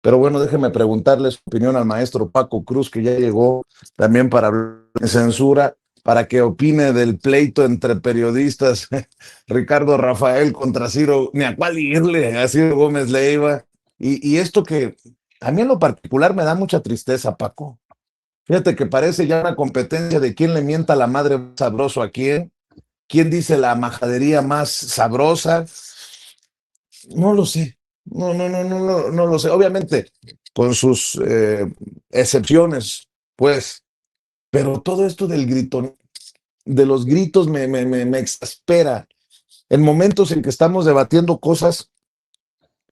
Pero bueno, déjeme preguntarle su opinión al maestro Paco Cruz, que ya llegó también para hablar de censura, para que opine del pleito entre periodistas Ricardo Rafael contra Ciro, ni a cuál irle, a Ciro Gómez Leiva. Y esto que a mí en lo particular me da mucha tristeza, Paco. Fíjate que parece ya una competencia de quién le mienta la madre más sabroso a quién dice la majadería más sabrosa. No lo sé. No lo sé. Obviamente, con sus excepciones, pues, pero todo esto del grito, de los gritos me exaspera. En momentos en que estamos debatiendo cosas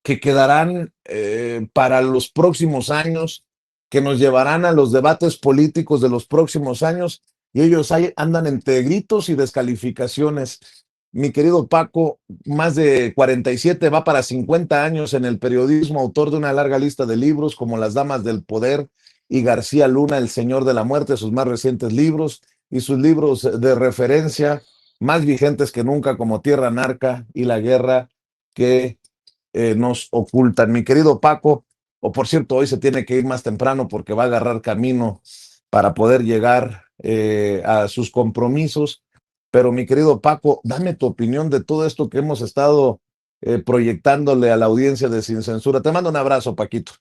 que quedarán para los próximos años, que nos llevarán a los debates políticos de los próximos años, y ellos andan entre gritos y descalificaciones. Mi querido Paco, más de 47, va para 50 años en el periodismo, autor de una larga lista de libros como Las Damas del Poder y García Luna, El Señor de la Muerte, sus más recientes libros, y sus libros de referencia más vigentes que nunca, como Tierra Narca y La Guerra que nos ocultan. Mi querido Paco, o por cierto, hoy se tiene que ir más temprano porque va a agarrar camino para poder llegar a sus compromisos. Pero mi querido Paco, dame tu opinión de todo esto que hemos estado proyectándole a la audiencia de Sin Censura. Te mando un abrazo, Paquito.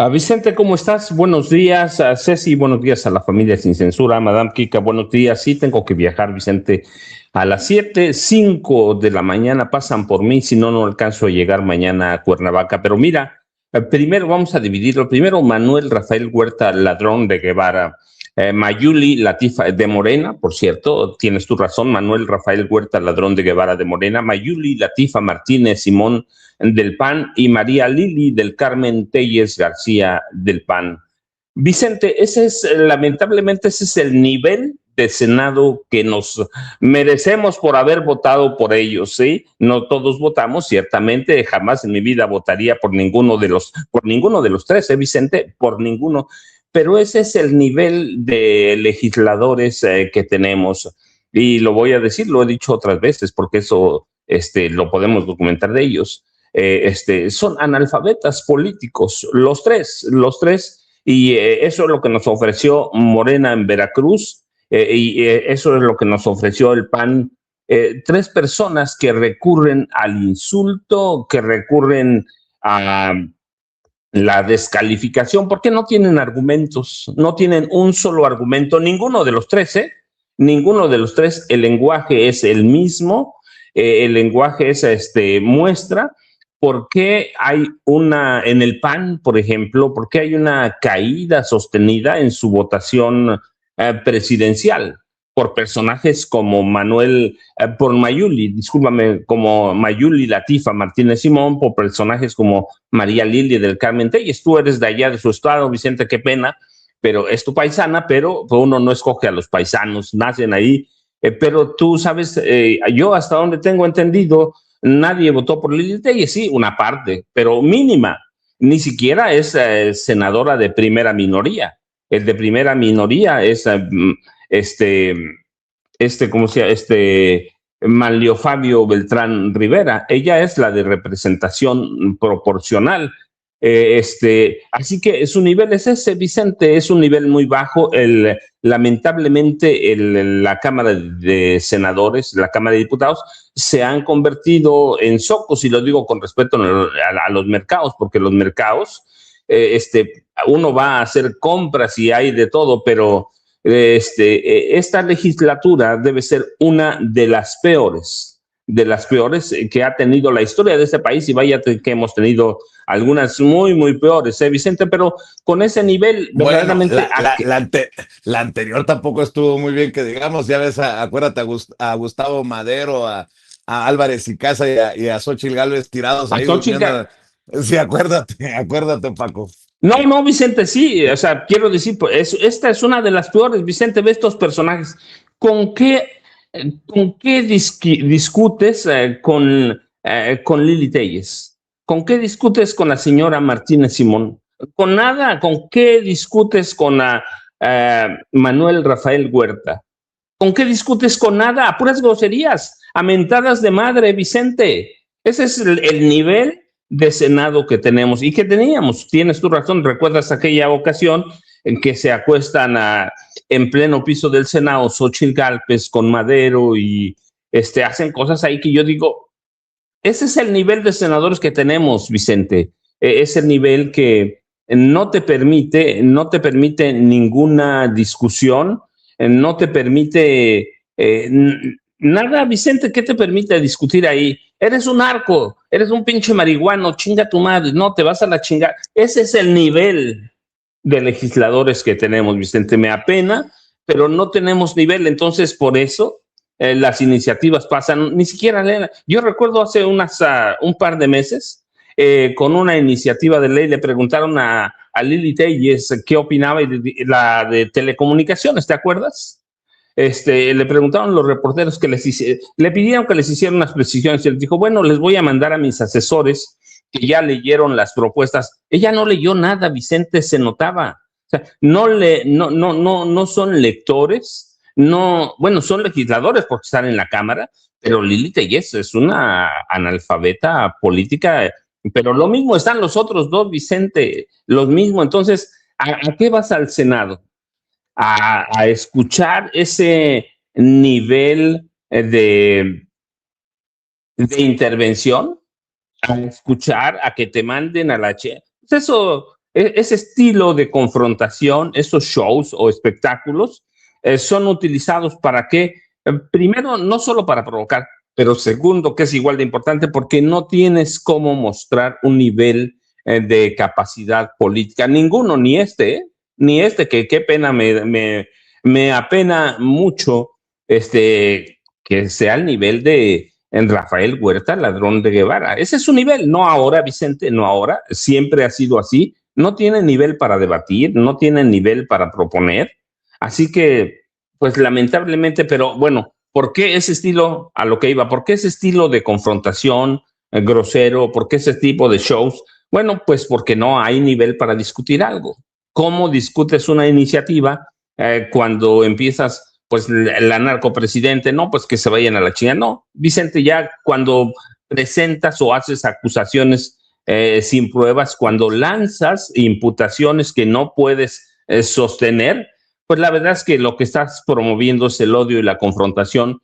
Vicente, ¿cómo estás? Buenos días, Ceci, buenos días a la familia Sin Censura, Madame Kika, buenos días. Sí, tengo que viajar, Vicente, a las 7:05 de la mañana pasan por mí, si no, no alcanzo a llegar mañana a Cuernavaca. Pero mira, primero vamos a dividirlo. Primero, Manuel Rafael Huerta Ladrón de Guevara. Mayuli Latifa de Morena, por cierto, tienes tu razón, Manuel Rafael Huerta Ladrón de Guevara de Morena, Mayuli Latifa Martínez Simón del PAN y María Lili del Carmen Telles García del PAN. Vicente, lamentablemente ese es el nivel de Senado que nos merecemos por haber votado por ellos, ¿sí? No todos votamos, ciertamente, jamás en mi vida votaría por ninguno de los tres, Vicente, por ninguno, pero ese es el nivel de legisladores que tenemos. Y lo voy a decir, lo he dicho otras veces, porque eso lo podemos documentar de ellos. Son analfabetas políticos, los tres, y eso es lo que nos ofreció Morena en Veracruz, y eso es lo que nos ofreció el PAN. Tres personas que recurren al insulto, que recurren a la descalificación, porque no tienen argumentos, no tienen un solo argumento, ninguno de los tres, ninguno de los tres, el lenguaje es el mismo, el lenguaje es muestra por qué hay en el PAN, por ejemplo, por qué hay una caída sostenida en su votación presidencial por personajes como como Mayuli Latifa Martínez Simón, por personajes como María Lili del Carmen Telles. Tú eres de allá de su estado, Vicente, qué pena, pero es tu paisana, pero uno no escoge a los paisanos, nacen ahí. Pero tú sabes, yo hasta donde tengo entendido, nadie votó por Lili Telles, sí, una parte, pero mínima. Ni siquiera es senadora de primera minoría. El de primera minoría es ¿cómo se llama? Manlio Fabio Beltrán Rivera. Ella es la de representación proporcional. Así que su nivel es ese, Vicente, es un nivel muy bajo. Lamentablemente, la Cámara de Senadores, la Cámara de Diputados, se han convertido en zocos, y lo digo con respeto a los mercados, porque los mercados, uno va a hacer compras y hay de todo, pero esta legislatura debe ser una de las peores que ha tenido la historia de este país, y vaya que hemos tenido algunas muy, muy peores, Vicente, pero con ese nivel verdaderamente... Bueno, la anterior tampoco estuvo muy bien, que digamos, ya ves, acuérdate a Gustavo Madero, a Álvarez y Casa y a Xóchitl Gálvez tirados ahí. Sí, acuérdate, Paco. No, Vicente, sí, o sea, quiero decir, pues, esta es una de las peores, Vicente, ve estos personajes. ¿Con qué discutes con Lili Telles? ¿Con qué discutes con la señora Martínez Simón? Con nada. ¿Con qué discutes con Manuel Rafael Huerta? ¿Con qué discutes? Con nada, a puras groserías, a mentadas de madre, Vicente. Ese es el nivel de Senado que tenemos y que teníamos. Tienes tu razón, recuerdas aquella ocasión en que se acuestan en pleno piso del Senado Xóchitl Gálvez con Madero y hacen cosas ahí que yo digo, ese es el nivel de senadores que tenemos, Vicente. Es el nivel que no te permite ninguna discusión, no te permite nada, Vicente. ¿Qué te permite discutir ahí? Eres un narco, eres un pinche marihuano, chinga tu madre, no, te vas a la chingada. Ese es el nivel de legisladores que tenemos, Vicente. Me apena, pero no tenemos nivel. Entonces, por eso las iniciativas pasan, ni siquiera leen. Yo recuerdo hace un par de meses, con una iniciativa de ley, le preguntaron a Lili Telles qué opinaba la de telecomunicaciones, ¿te acuerdas? Le preguntaron los reporteros le pidieron que les hicieran unas precisiones y él dijo, bueno, les voy a mandar a mis asesores que ya leyeron las propuestas. Ella no leyó nada, Vicente, se notaba. O sea, no son lectores, no, bueno, son legisladores porque están en la Cámara, pero Lili Telles es una analfabeta política, pero lo mismo están los otros dos, Vicente, los mismos. Entonces, ¿a qué vas al Senado? A escuchar ese nivel de intervención, a escuchar, a que te manden a la pues eso, ese estilo de confrontación, esos shows o espectáculos son utilizados para que, primero, no solo para provocar, pero segundo, que es igual de importante, porque no tienes cómo mostrar un nivel de capacidad política, ninguno, ni que qué pena, me apena mucho que sea el nivel de en Rafael Huerta, ladrón de Guevara. Ese es su nivel, no ahora, Vicente, no ahora, siempre ha sido así. No tiene nivel para debatir, no tiene nivel para proponer. Así que, pues lamentablemente, pero bueno, ¿por qué ese estilo, a lo que iba, por qué ese estilo de confrontación grosero, por qué ese tipo de shows? Bueno, pues porque no hay nivel para discutir algo. ¿Cómo discutes una iniciativa cuando empiezas pues la narcopresidente? No, pues que se vayan a la chingada. No, Vicente, ya cuando presentas o haces acusaciones sin pruebas, cuando lanzas imputaciones que no puedes sostener, pues la verdad es que lo que estás promoviendo es el odio y la confrontación,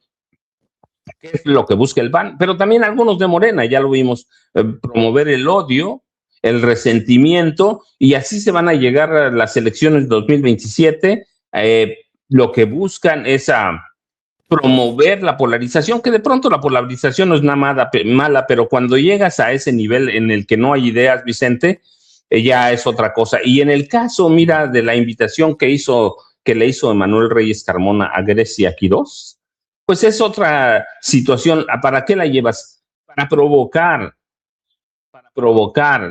que es lo que busca el PAN, pero también algunos de Morena, ya lo vimos, promover el odio, el resentimiento, y así se van a llegar a las elecciones de 2027. Lo que buscan es promover la polarización, que de pronto la polarización no es nada mala, pero cuando llegas a ese nivel en el que no hay ideas, Vicente, ya es otra cosa. Y en el caso, mira, de la invitación que le hizo Emanuel Reyes Carmona a Grecia Quirós, pues es otra situación. ¿Para qué la llevas? Para provocar,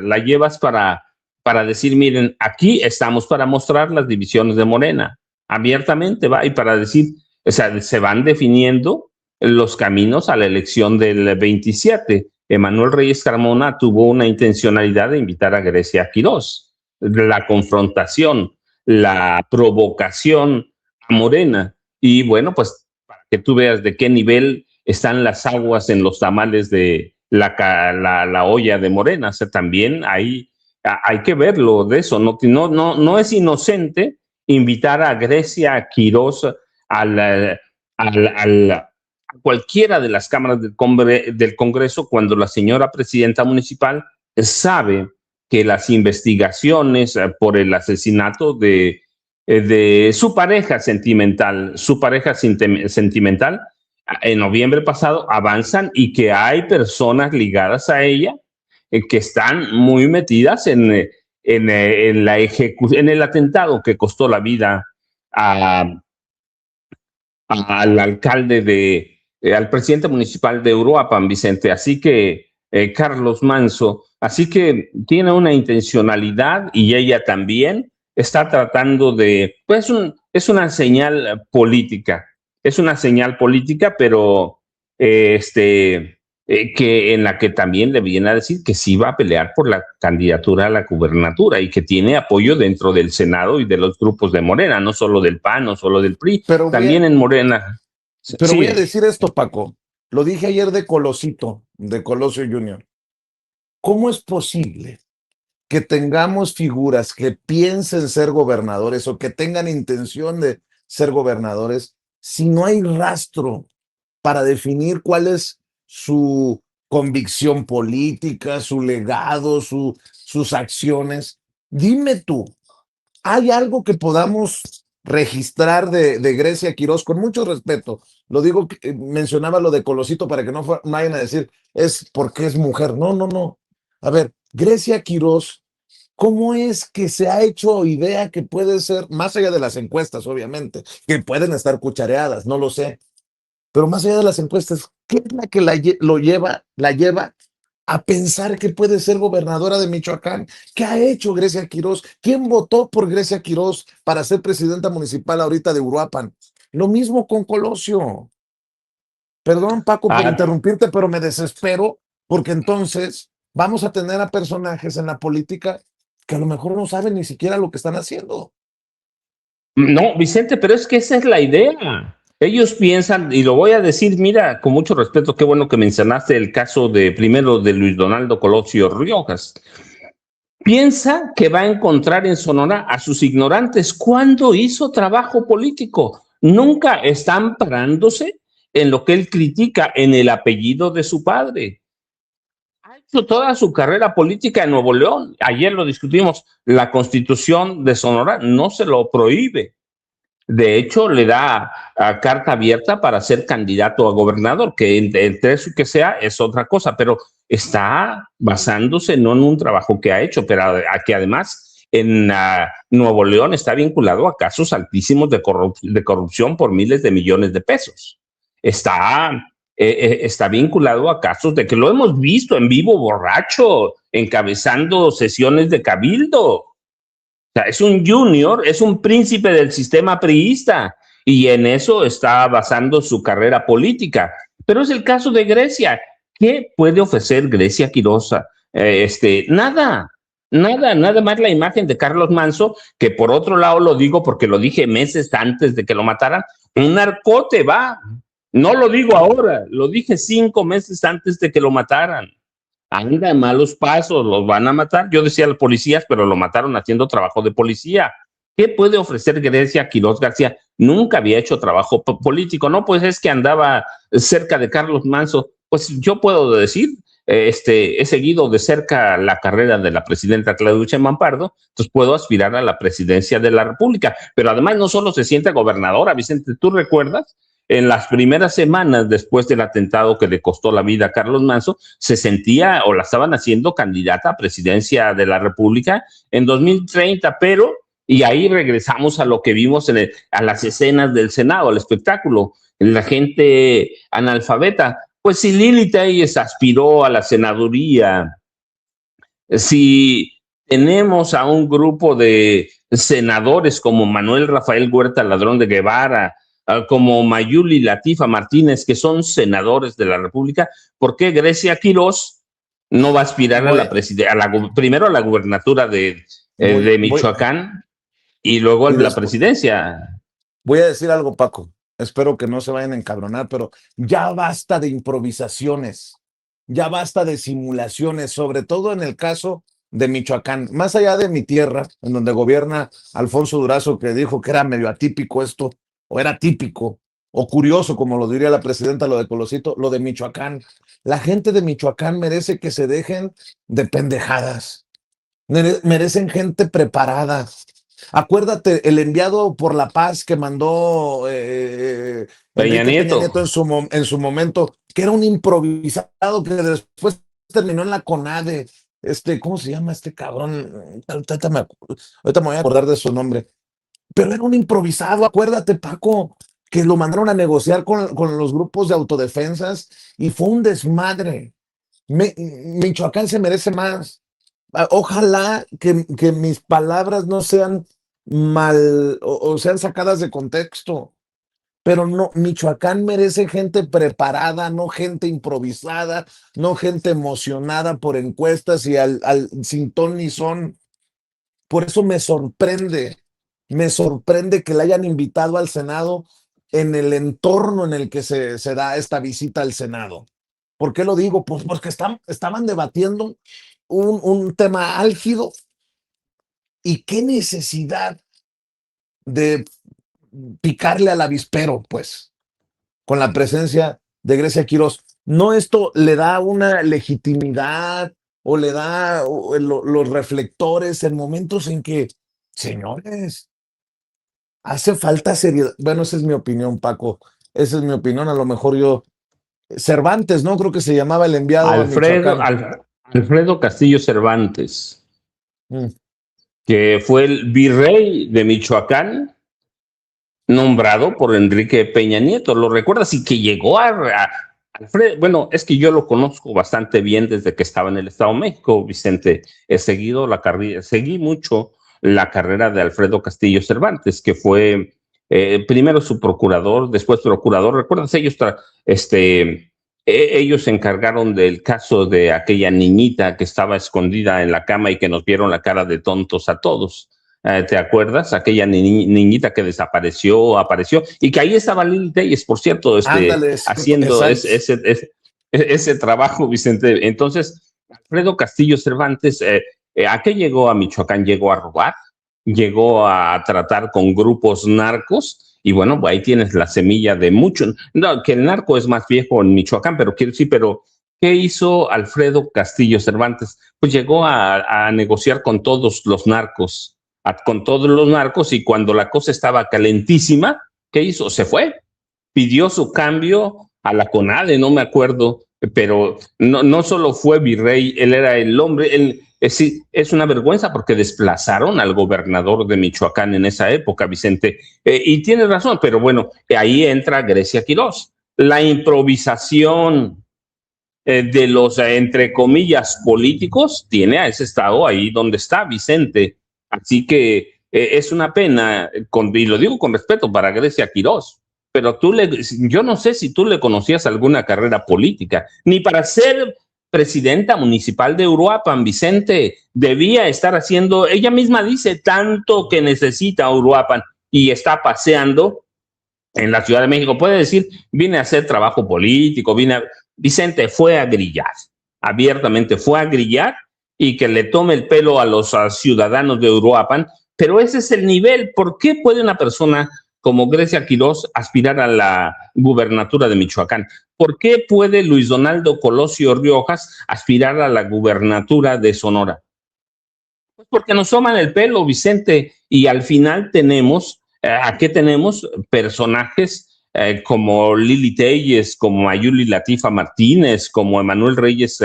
la llevas para decir, miren, aquí estamos para mostrar las divisiones de Morena, abiertamente, va, y para decir, o sea, se van definiendo los caminos a la elección del 27. Emanuel Reyes Carmona tuvo una intencionalidad de invitar a Grecia Quirós. La confrontación, la provocación a Morena. Y bueno, pues para que tú veas de qué nivel están las aguas en los tamales de la olla de Morena. O sea, también hay que verlo de eso. No es inocente invitar a Grecia Quirós a cualquiera de las cámaras del Congreso cuando la señora presidenta municipal sabe que las investigaciones por el asesinato de su pareja sentimental, en noviembre pasado avanzan y que hay personas ligadas a ella que están muy metidas en el atentado que costó la vida al alcalde al presidente municipal de Uruapan, Vicente. Así que Carlos Manso, así que tiene una intencionalidad y ella también está tratando pues es una señal política, pero que en la que también le viene a decir que sí va a pelear por la candidatura a la gubernatura y que tiene apoyo dentro del Senado y de los grupos de Morena, no solo del PAN, no solo del PRI, también en Morena. Pero sí, voy a decir esto, Paco. Lo dije ayer de Colosito, de Colosio Junior. ¿cómo es posible que tengamos figuras que piensen ser gobernadores o que tengan intención de ser gobernadores si no hay rastro para definir cuál es su convicción política, su legado, sus acciones? Dime tú, ¿hay algo que podamos registrar de Grecia Quirós? Con mucho respeto, lo digo, mencionaba lo de Colosito para que no vayan a decir, es porque es mujer. No, no, no. A ver, Grecia Quirós, ¿cómo es que se ha hecho idea que puede ser, más allá de las encuestas, obviamente, que pueden estar cuchareadas, no lo sé, pero más allá de las encuestas, ¿qué es la que la lleva a pensar que puede ser gobernadora de Michoacán? ¿Qué ha hecho Grecia Quirós? ¿Quién votó por Grecia Quirós para ser presidenta municipal ahorita de Uruapan? Lo mismo con Colosio. Perdón, Paco, por Ah, interrumpirte, pero me desespero porque entonces vamos a tener a personajes en la política que a lo mejor no saben ni siquiera lo que están haciendo. no, Vicente, pero es que esa es la idea. Ellos piensan, y lo voy a decir, mira, con mucho respeto, qué bueno que mencionaste el caso de primero de Luis Donaldo Colosio Riojas. Piensa que va a encontrar en Sonora a sus ignorantes. ¿Cuándo hizo trabajo político? Nunca están parándose en lo que él critica, en el apellido de su padre. Ha hecho toda su carrera política en Nuevo León. Ayer lo discutimos. La Constitución de Sonora no se lo prohíbe. De hecho, le da carta abierta para ser candidato a gobernador, que entre eso que sea es otra cosa, pero está basándose no en un trabajo que ha hecho, pero a que además en Nuevo León está vinculado a casos altísimos de corrupción por miles de millones de pesos. Está, está vinculado a casos de que lo hemos visto en vivo borracho, encabezando sesiones de cabildo. Sea, es un junior, es un príncipe del sistema priista y en eso está basando su carrera política. Pero es el caso de Grecia. ¿Qué puede ofrecer Grecia Quirosa? Nada, nada más la imagen de Carlos Manso, que por otro lado lo digo porque lo dije meses antes de que lo mataran, un narcote va. No lo digo ahora, lo dije 5 meses antes de que lo mataran. Anda en malos pasos, los van a matar. Yo decía a los policías, pero lo mataron haciendo trabajo de policía. ¿Qué puede ofrecer Grecia Quirós García? Nunca había hecho trabajo político, ¿no? Pues es que andaba cerca de Carlos Manso. Pues yo puedo decir, he seguido de cerca la carrera de la presidenta Claudia Sheinbaum Pardo, entonces puedo aspirar a la presidencia de la República. Pero además no solo se siente gobernadora, Vicente, ¿tú recuerdas? En las primeras semanas después del atentado que le costó la vida a Carlos Manso, se sentía o la estaban haciendo candidata a presidencia de la República en 2030, pero, y ahí regresamos a lo que vimos a las escenas del Senado, al espectáculo, la gente analfabeta. Pues si Lili Telles aspiró a la senaduría, si tenemos a un grupo de senadores como Manuel Rafael Huerta Ladrón de Guevara, como Mayuli Latifa Martínez, que son senadores de la República, ¿por qué Grecia Quirós no va a aspirar a Voy, la primero a la gubernatura voy, de voy, Michoacán y luego a y la después, presidencia? voy a decir algo, Paco. Espero que no se vayan a encabronar, pero ya basta de improvisaciones, ya basta de simulaciones, sobre todo en el caso de Michoacán. Más allá de mi tierra, en donde gobierna Alfonso Durazo, que dijo que era medio atípico esto, o era típico, o curioso, como lo diría la presidenta, lo de Colosito, lo de Michoacán. La gente de Michoacán merece que se dejen de pendejadas, merecen gente preparada. Acuérdate, el enviado por la paz que mandó Peña Enrique Peña Nieto. Nieto en su momento, que era un improvisado que después terminó en la CONADE. ¿Cómo se llama este cabrón? Ahorita me voy a acordar de su nombre. Pero era un improvisado, acuérdate, Paco, que lo mandaron a negociar con los grupos de autodefensas y fue un desmadre. Michoacán se merece más. Ojalá que mis palabras no sean mal o sean sacadas de contexto, pero no, Michoacán merece gente preparada, no gente improvisada, no gente emocionada por encuestas y sin ton ni son. Por eso me sorprende que le hayan invitado al Senado en el entorno en el que se da esta visita al Senado. ¿Por qué lo digo? Pues porque estaban debatiendo un tema álgido y qué necesidad de picarle al avispero, pues, con la presencia de Grecia Quirós. ¿No esto le da una legitimidad o le da los reflectores en momentos en que, señores, hace falta seriedad? Bueno, esa es mi opinión, Paco. Esa es mi opinión. A lo mejor yo. Cervantes, ¿no? Creo que se llamaba el enviado a Michoacán. Alfredo Castillo Cervantes, Mm. que fue el virrey de Michoacán, nombrado por Enrique Peña Nieto. ¿Lo recuerdas? Y que llegó a Alfredo. Bueno, es que yo lo conozco bastante bien desde que estaba en el Estado de México, Vicente. He seguido la carrera, seguí mucho la carrera de Alfredo Castillo Cervantes, que fue primero su procurador, después procurador. ¿Recuerdas? Ellos se encargaron del caso de aquella niñita que estaba escondida en la cama y que nos vieron la cara de tontos a todos. ¿Te acuerdas? Aquella niñita que desapareció, apareció, y que ahí estaba Lili Telles, por cierto, Ándale, haciendo ese trabajo, Vicente. Entonces, Alfredo Castillo Cervantes, ¿a qué llegó a Michoacán? Llegó a robar, llegó a tratar con grupos narcos, y bueno, ahí tienes la semilla de mucho. No, que el narco es más viejo en Michoacán, pero quiero decir, ¿qué hizo Alfredo Castillo Cervantes? Pues llegó a negociar con todos los narcos, y cuando la cosa estaba calentísima, ¿qué hizo? Se fue, pidió su cambio a la CONADE, no me acuerdo, pero no solo fue virrey, él era el hombre. Es una vergüenza porque desplazaron al gobernador de Michoacán en esa época, Vicente, y tiene razón, pero bueno, ahí entra Grecia Quirós. La improvisación de los, entre comillas, políticos, tiene a ese estado ahí donde está, Vicente. Así que es una pena, y lo digo con respeto para Grecia Quirós, pero yo no sé si tú le conocías alguna carrera política, ni para ser presidenta municipal de Uruapan, Vicente, debía estar haciendo, ella misma dice, tanto que necesita Uruapan, y está paseando en la Ciudad de México. Puede decir, vine a hacer trabajo político, Vicente fue a grillar, abiertamente fue a grillar, y que le tome el pelo a los ciudadanos de Uruapan, pero ese es el nivel. ¿Por qué puede una persona como Grecia Quirós aspirar a la gubernatura de Michoacán? ¿Por qué puede Luis Donaldo Colosio Riojas aspirar a la gubernatura de Sonora? Pues porque nos toman el pelo, Vicente, y al final tenemos, ¿a qué tenemos? Personajes como Lili Telles, como Mayuli Latifa Martínez, como Emanuel Reyes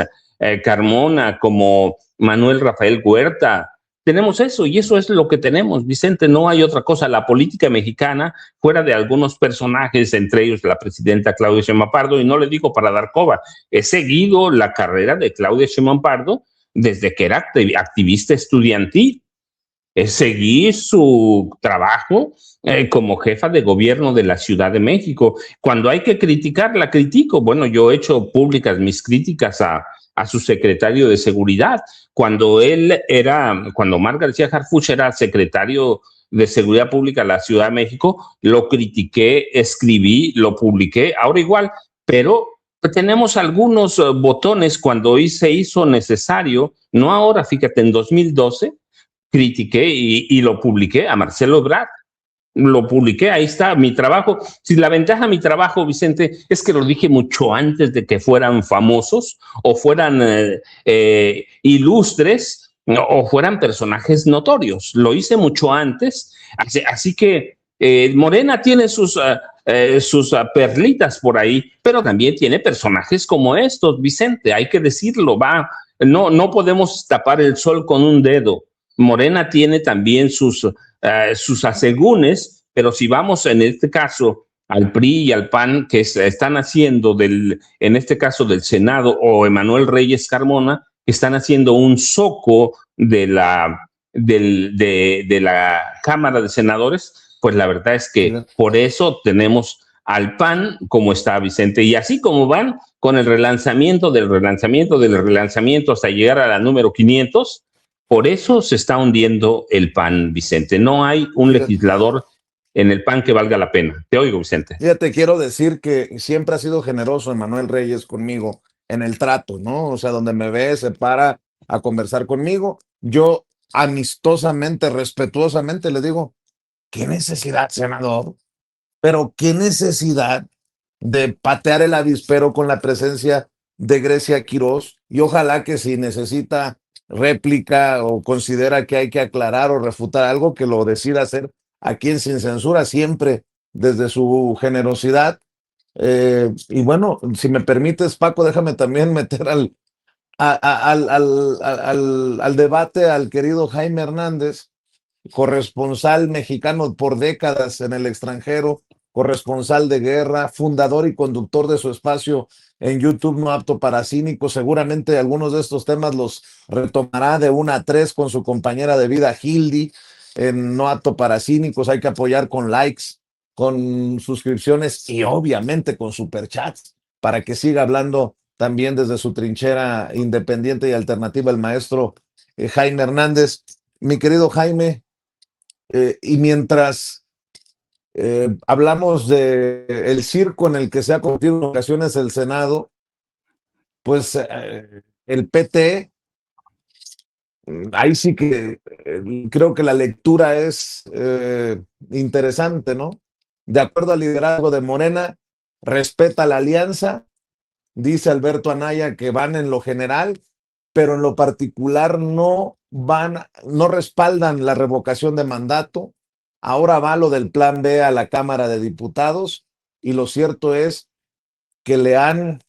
Carmona, como Manuel Rafael Huerta. Tenemos eso, y eso es lo que tenemos, Vicente, no hay otra cosa. La política mexicana, fuera de algunos personajes, entre ellos la presidenta Claudia Sheinbaum Pardo, y no le digo para dar coba, he seguido la carrera de Claudia Sheinbaum Pardo desde que era activista estudiantil. Seguí su trabajo como jefa de gobierno de la Ciudad de México. Cuando hay que criticar, la critico. Bueno, yo he hecho públicas mis críticas a su secretario de Seguridad. Cuando Omar García Harfuch era secretario de Seguridad Pública de la Ciudad de México, lo critiqué, escribí, lo publiqué. Ahora igual, pero tenemos algunos botones cuando se hizo necesario, no ahora, fíjate, en 2012, critiqué y lo publiqué a Marcelo Ebrard. Lo publiqué, ahí está mi trabajo. Si la ventaja de mi trabajo, Vicente, es que lo dije mucho antes de que fueran famosos o fueran ilustres o fueran personajes notorios. Lo hice mucho antes, así que Morena tiene sus perlitas por ahí, pero también tiene personajes como estos, Vicente, hay que decirlo, no podemos tapar el sol con un dedo. Morena tiene también sus asegúnes, pero si vamos en este caso al PRI y al PAN, que están haciendo en este caso del Senado, o Emanuel Reyes Carmona, que están haciendo un zoco de la Cámara de Senadores, pues la verdad es que por eso tenemos al PAN como está, Vicente, y así como van con el relanzamiento hasta llegar a la número 500, por eso se está hundiendo el PAN, Vicente. No hay un legislador en el PAN que valga la pena. Te oigo, Vicente. Fíjate, quiero decir que siempre ha sido generoso Emanuel Reyes conmigo en el trato, ¿no? O sea, donde me ve, se para a conversar conmigo. Yo amistosamente, respetuosamente le digo, ¿qué necesidad, senador? Pero qué necesidad de patear el avispero con la presencia de Grecia Quirós, y ojalá que si necesita réplica o considera que hay que aclarar o refutar algo, que lo decida hacer aquí en Sin Censura, siempre desde su generosidad. Y bueno, si me permites, Paco, déjame también meter al debate al querido Jaime Hernández, corresponsal mexicano por décadas en el extranjero, corresponsal de guerra, fundador y conductor de su espacio en YouTube No Apto para Cínicos. Seguramente algunos de estos temas los retomará de 1 a 3 con su compañera de vida Hildy en No Apto para Cínicos. Hay que apoyar con likes, con suscripciones y obviamente con superchats para que siga hablando también desde su trinchera independiente y alternativa el maestro Jaime Hernández. Mi querido Jaime, y mientras hablamos de el circo en el que se ha convertido en ocasiones el Senado, pues el PT, ahí sí que creo que la lectura es interesante, ¿no? De acuerdo al liderazgo de Morena, respeta la alianza, dice Alberto Anaya que van en lo general, pero en lo particular no respaldan la revocación de mandato. Ahora va lo del plan B a la Cámara de Diputados, y lo cierto es que le han,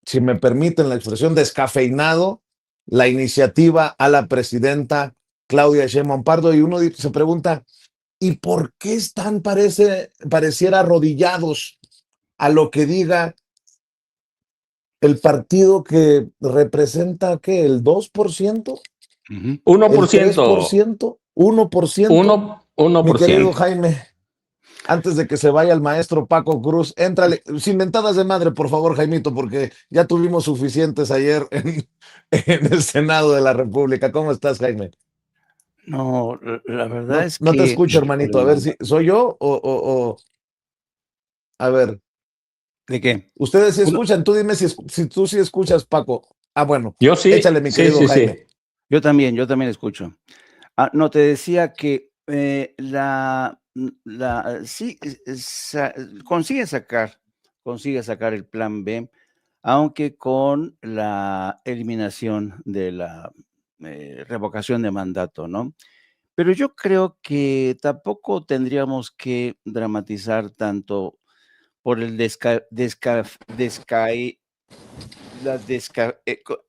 si me permiten la expresión, descafeinado la iniciativa a la presidenta Claudia Sheinbaum Pardo, y uno se pregunta, ¿y por qué están, pareciera arrodillados a lo que diga el partido que representa, ¿qué? ¿El 2%? ¿El ¿El 1%? 3%? ¿1%? 1%. Mi querido Jaime, antes de que se vaya el maestro Paco Cruz, éntrale, sin mentadas de madre, por favor, Jaimito, porque ya tuvimos suficientes ayer en el Senado de la República. ¿Cómo estás, Jaime? No, la verdad No, es no te que, escucho, hermanito. A ver si soy yo o a ver, ¿de qué? ustedes sí Uno, escuchan. Tú dime si tú sí escuchas, Paco. Ah, bueno, Yo sí, échale, mi sí, querido sí, sí. Jaime. yo también escucho. No, te decía que sí, consigue sacar el plan B, aunque con la eliminación de la revocación de mandato, ¿no? Pero yo creo que tampoco tendríamos que dramatizar tanto por el desca, desca, descae, la desca, desca-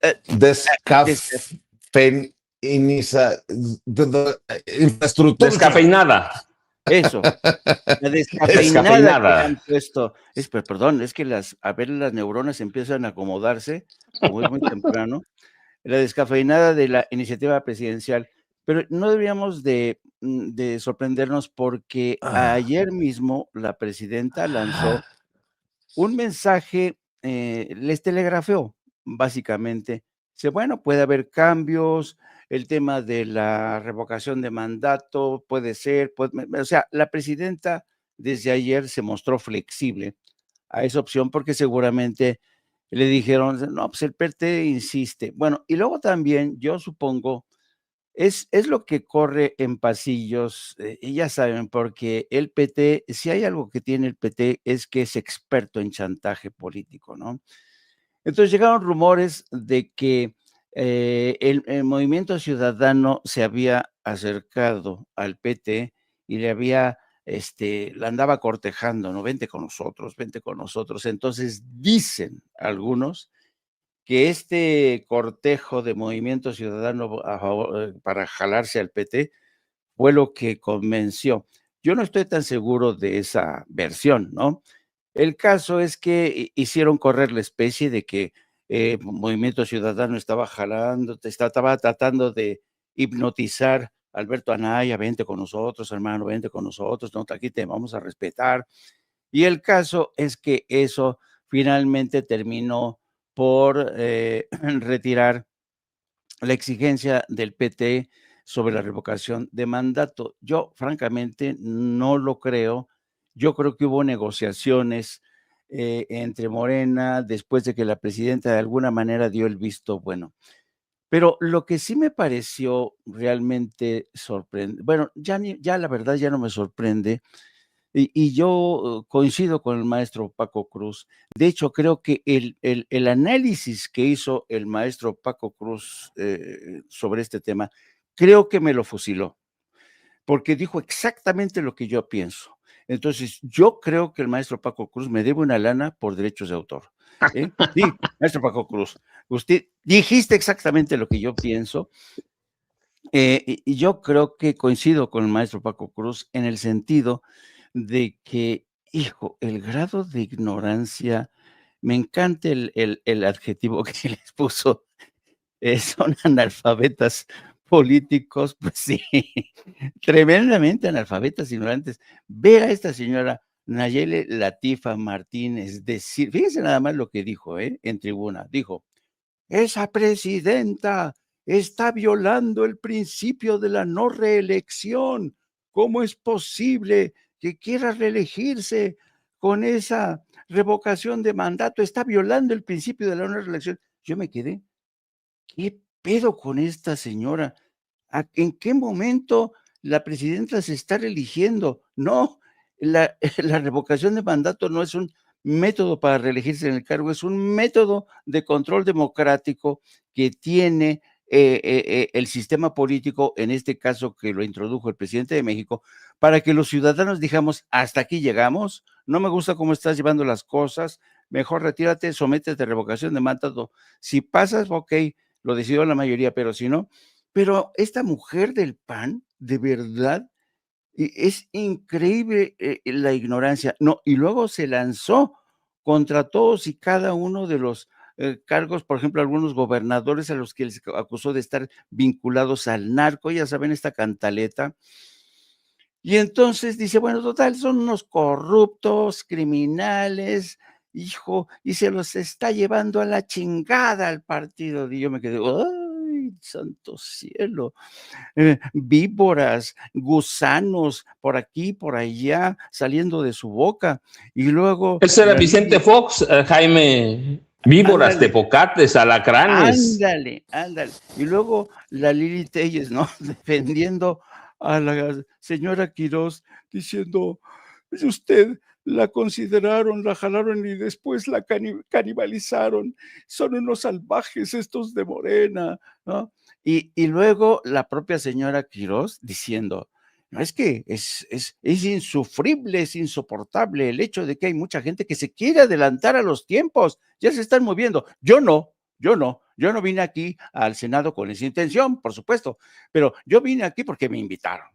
Infraestructura. Descafeinada. eso, la descafeinada que le Descafeinada. han puesto. Perdón, es que las neuronas empiezan a acomodarse, como es muy temprano. La descafeinada de la iniciativa presidencial. Pero no deberíamos de sorprendernos porque ayer mismo la presidenta lanzó un mensaje, les telegrafeó, básicamente. Dice, bueno, puede haber cambios, el tema de la revocación de mandato puede ser, o sea, la presidenta desde ayer se mostró flexible a esa opción porque seguramente le dijeron, no, pues el PT insiste. Bueno, y luego también yo supongo es lo que corre en pasillos, y ya saben, porque el PT, si hay algo que tiene el PT, es que es experto en chantaje político, ¿no? Entonces llegaron rumores de que el Movimiento Ciudadano se había acercado al PT y la andaba cortejando, ¿no? Vente con nosotros, vente con nosotros. Entonces dicen algunos que este cortejo de Movimiento Ciudadano para jalarse al PT fue lo que convenció. Yo no estoy tan seguro de esa versión, ¿no? El caso es que hicieron correr la especie de que Movimiento Ciudadano estaba jalando, estaba tratando de hipnotizar a Alberto Anaya, vente con nosotros, hermano, vente con nosotros, no, aquí te vamos a respetar. Y el caso es que eso finalmente terminó por retirar la exigencia del PT sobre la revocación de mandato. Yo, francamente, no lo creo. Yo creo que hubo negociaciones entre Morena después de que la presidenta de alguna manera dio el visto bueno. Pero lo que sí me pareció realmente sorprendente, bueno, ya la verdad ya no me sorprende, y yo coincido con el maestro Paco Cruz. De hecho, creo que el análisis que hizo el maestro Paco Cruz sobre este tema, creo que me lo fusiló, porque dijo exactamente lo que yo pienso. Entonces, yo creo que el maestro Paco Cruz me debe una lana por derechos de autor. Sí, maestro Paco Cruz, usted dijiste exactamente lo que yo pienso, y yo creo que coincido con el maestro Paco Cruz en el sentido de que, hijo, el grado de ignorancia, me encanta el adjetivo que les puso, son analfabetas políticos, pues sí, tremendamente analfabetas, ignorantes. Ver a esta señora Nayeli Latifa Martínez decir, fíjense nada más lo que dijo, en tribuna, dijo: esa presidenta está violando el principio de la no reelección. ¿Cómo es posible que quiera reelegirse con esa revocación de mandato? Está violando el principio de la no reelección. Yo me quedé, ¿qué pedo con esta señora? ¿En qué momento la presidenta se está reeligiendo? No, la, la revocación de mandato no es un método para reelegirse en el cargo, es un método de control democrático que tiene el sistema político, en este caso que lo introdujo el presidente de México, para que los ciudadanos digamos, hasta aquí llegamos, no me gusta cómo estás llevando las cosas, mejor retírate, sométete a revocación de mandato. Si pasas, ok, lo decidió la mayoría, pero si no, pero esta mujer del PAN, de verdad, es increíble la ignorancia. No, y luego se lanzó contra todos y cada uno de los cargos, por ejemplo, algunos gobernadores a los que les acusó de estar vinculados al narco, ya saben, esta cantaleta. Y entonces dice, bueno, total, son unos corruptos, criminales, hijo, y se los está llevando a la chingada al partido. Y yo me quedé, ¡ay, santo cielo! Víboras, gusanos, por aquí, por allá, saliendo de su boca. Y luego Ese era la Vicente Lili, Fox, Jaime. Víboras, ándale, tepocates, alacranes. ándale, ándale. Y luego la Lili Telles, ¿no? Defendiendo a la señora Quirós, diciendo, "Pues usted la consideraron, la jalaron y después la canibalizaron. Son unos salvajes estos de Morena, ¿no?" Y luego la propia señora Quirós diciendo, no, es que es insufrible, es insoportable el hecho de que hay mucha gente que se quiere adelantar a los tiempos, ya se están moviendo. Yo no vine aquí al Senado con esa intención, por supuesto, pero yo vine aquí porque me invitaron.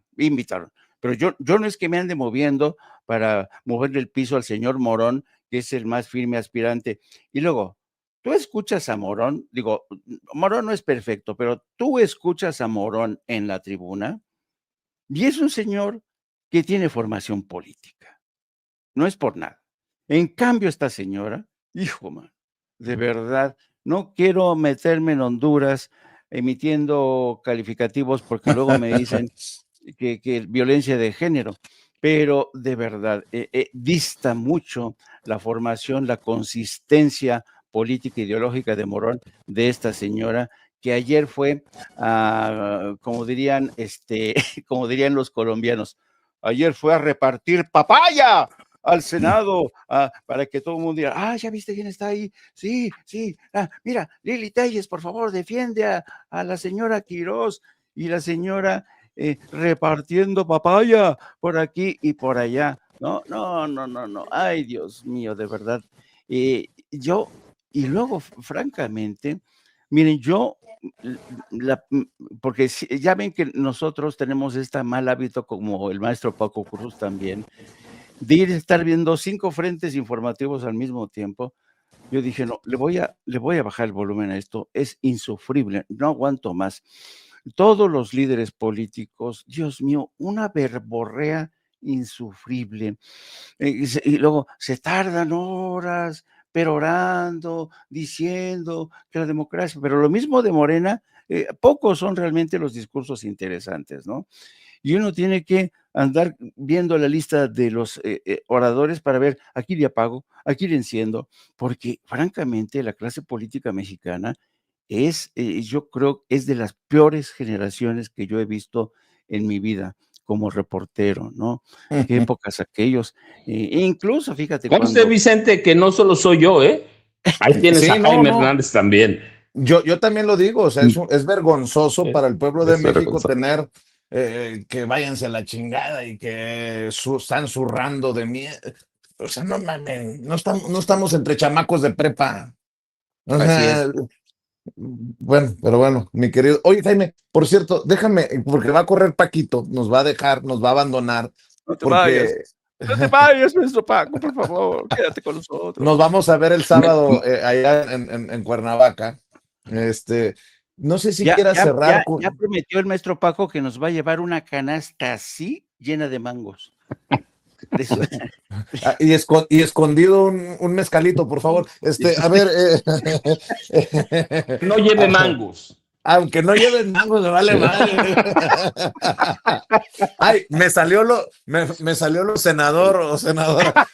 Pero yo no es que me ande moviendo para moverle el piso al señor Morón, que es el más firme aspirante. Y luego, tú escuchas a Morón, digo, Morón no es perfecto, pero tú escuchas a Morón en la tribuna y es un señor que tiene formación política, no es por nada. En cambio, esta señora, hijo, man, de verdad, no quiero meterme en Honduras emitiendo calificativos porque luego me dicen que violencia de género, pero de verdad, dista mucho la formación, la consistencia política ideológica de Morón de esta señora que ayer fue, como dirían, como dirían los colombianos, ayer fue a repartir papaya al Senado para que todo el mundo diga, ya viste quién está ahí, sí, sí, mira, Lili Telles, por favor, defiende a la señora Quirós, y la señora repartiendo papaya por aquí y por allá. No, no, no, no, no. Ay, Dios mío, de verdad. Yo, y luego, francamente, miren, yo, porque ya ven que nosotros tenemos este mal hábito, como el maestro Paco Cruz también, de ir a estar viendo 5 frentes informativos al mismo tiempo. Yo dije, no, le voy a bajar el volumen a esto, es insufrible, no aguanto más. Todos los líderes políticos, Dios mío, una verborrea insufrible. Y luego se tardan horas perorando, diciendo que la democracia, pero lo mismo de Morena, pocos son realmente los discursos interesantes, ¿no? Y uno tiene que andar viendo la lista de los oradores para ver, aquí le apago, aquí le enciendo, porque francamente la clase política mexicana yo creo, es de las peores generaciones que yo he visto en mi vida como reportero, ¿no? Qué épocas aquellos. E incluso, fíjate, Conste, cuando Vicente, que no solo soy yo, ¿eh? Ahí tienes a Sí, no, Jaime no. Hernández también. Yo también lo digo, o sea, es vergonzoso para el pueblo de Es México vergonzoso. tener que váyanse a la chingada y que están zurrando de miedo. O sea, no mames, no estamos entre chamacos de prepa. O así sea, es. bueno, pero bueno, mi querido. Oye, Jaime, por cierto, déjame, porque va a correr Paquito, nos va a dejar, nos va a abandonar, No te vayas, porque no te vayas, nuestro Paco, por favor, quédate con nos nosotros. vamos a ver el Me- sábado allá en Cuernavaca. Este, no sé si Ya quiera ya cerrar ya con. ya prometió el maestro Paco que nos va a llevar una canasta así, llena de mangos. De eso Y escondido un mezcalito, por favor. A ver, no lleve mangos. aunque no lleven mango, me vale madre. Ay, me salió lo senador o senadora.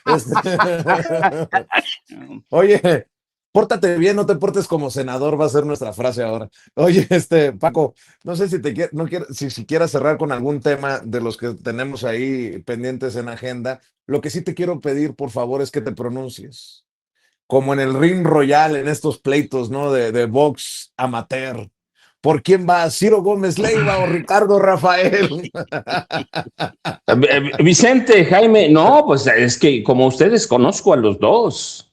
Oye, pórtate bien, no te portes como senador, va a ser nuestra frase ahora. Oye, Paco, no sé si no si quieras cerrar con algún tema de los que tenemos ahí pendientes en agenda. Lo que sí te quiero pedir, por favor, es que te pronuncies. Como en el Ring Royal, en estos pleitos, ¿no? De box amateur. ¿Por quién va? ¿Ciro Gómez Leiva o Ricardo Rafael? Vicente, Jaime, no, pues es que como ustedes conozco a los dos,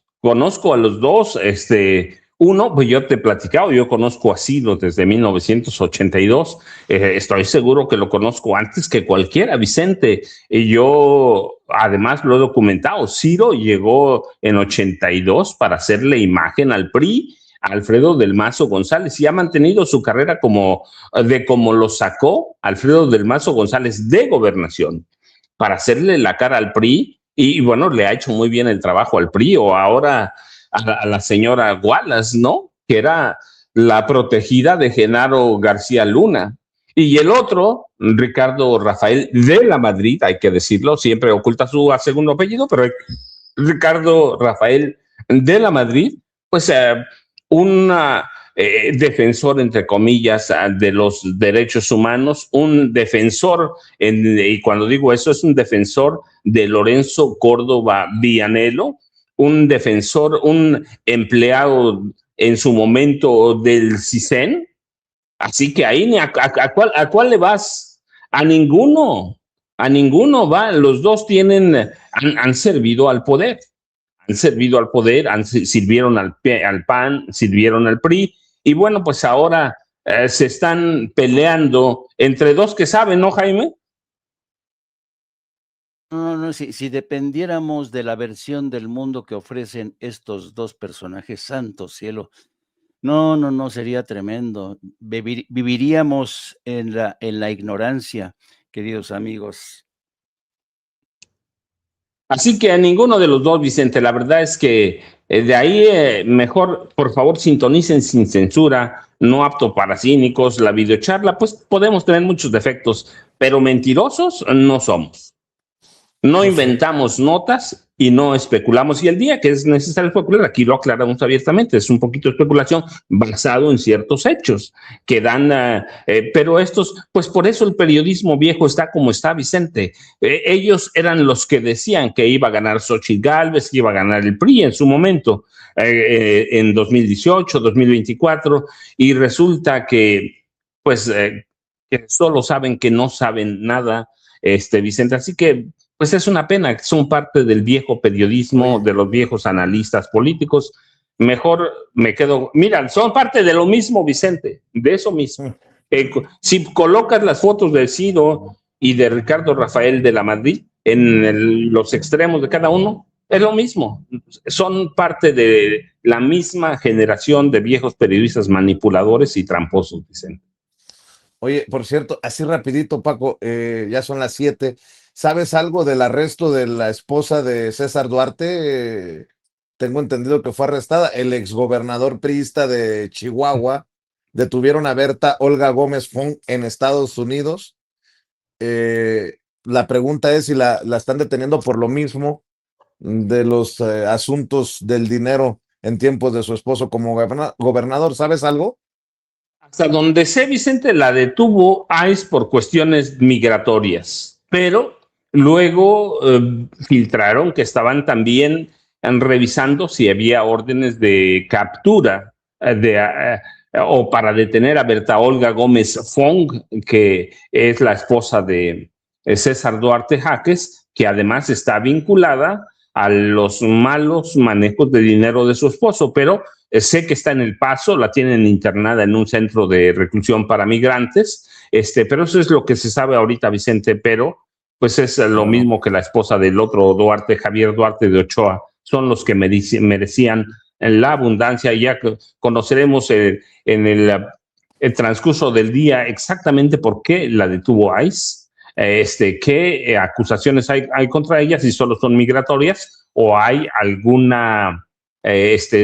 uno, pues yo te he platicado, yo conozco a Ciro desde 1982, estoy seguro que lo conozco antes que cualquiera, Vicente, y yo además lo he documentado, Ciro llegó en 82 para hacerle imagen al PRI, a Alfredo del Mazo González, y ha mantenido su carrera como lo sacó Alfredo del Mazo González de Gobernación para hacerle la cara al PRI y bueno, le ha hecho muy bien el trabajo al PRI o ahora a la señora Wallace, ¿no? Que era la protegida de Genaro García Luna. Y el otro, Ricardo Rafael de la Madrid, hay que decirlo, siempre oculta su segundo apellido, pero Ricardo Rafael de la Madrid, pues una defensor, entre comillas, de los derechos humanos, un defensor, y cuando digo eso, es un defensor de Lorenzo Córdoba Vianello, un defensor, un empleado en su momento del CISEN, así que ahí a cuál le vas? A ninguno va, los dos han servido al poder sirvieron al PAN, sirvieron al PRI, y bueno, pues ahora se están peleando entre dos que saben, ¿no, Jaime? no, si dependiéramos de la versión del mundo que ofrecen estos dos personajes, santo cielo, no, sería tremendo. Viviríamos en la ignorancia, queridos amigos. Así que a ninguno de los dos, Vicente, la verdad es que de ahí mejor, por favor, sintonicen sin censura, no apto para cínicos, la videocharla, pues podemos tener muchos defectos, pero mentirosos no somos. No Pues sí. inventamos notas y no especulamos. Y el día que es necesario especular, aquí lo aclaramos abiertamente, es un poquito de especulación basado en ciertos hechos que dan, pero estos, pues por eso el periodismo viejo está como está, Vicente. Ellos eran los que decían que iba a ganar Xochitl Gálvez, que iba a ganar el PRI en su momento, en 2018, 2024, y resulta que, pues, que solo saben que no saben nada, Vicente. Así que pues es una pena, que son parte del viejo periodismo, Oye, de los viejos analistas políticos. Mejor me quedo, mira, son parte de lo mismo, Vicente, de eso mismo. Si colocas las fotos de Ciro y de Ricardo Rafael de la Madrid en los extremos de cada uno, es lo mismo. Son parte de la misma generación de viejos periodistas manipuladores y tramposos, Vicente. oye, por cierto, así rapidito, Paco, ya son las 7. ¿Sabes algo del arresto de la esposa de César Duarte? Tengo entendido que fue arrestada. El exgobernador priista de Chihuahua. Detuvieron a Berta Olga Gómez Fong en Estados Unidos. La pregunta es si la están deteniendo por lo mismo de los asuntos del dinero en tiempos de su esposo como gobernador. ¿Sabes algo? Hasta donde sé, Vicente, la detuvo ICE por cuestiones migratorias, pero luego filtraron que estaban también revisando si había órdenes de captura o para detener a Berta Olga Gómez Fong, que es la esposa de César Duarte Jaques, que además está vinculada a los malos manejos de dinero de su esposo, pero sé que está en El Paso, la tienen internada en un centro de reclusión para migrantes, pero eso es lo que se sabe ahorita, Vicente, pero pues es lo mismo que la esposa del otro Duarte, Javier Duarte de Ochoa, son los que merecían la abundancia. Ya conoceremos en el transcurso del día exactamente por qué la detuvo ICE, qué acusaciones hay contra ella, si solo son migratorias o hay alguna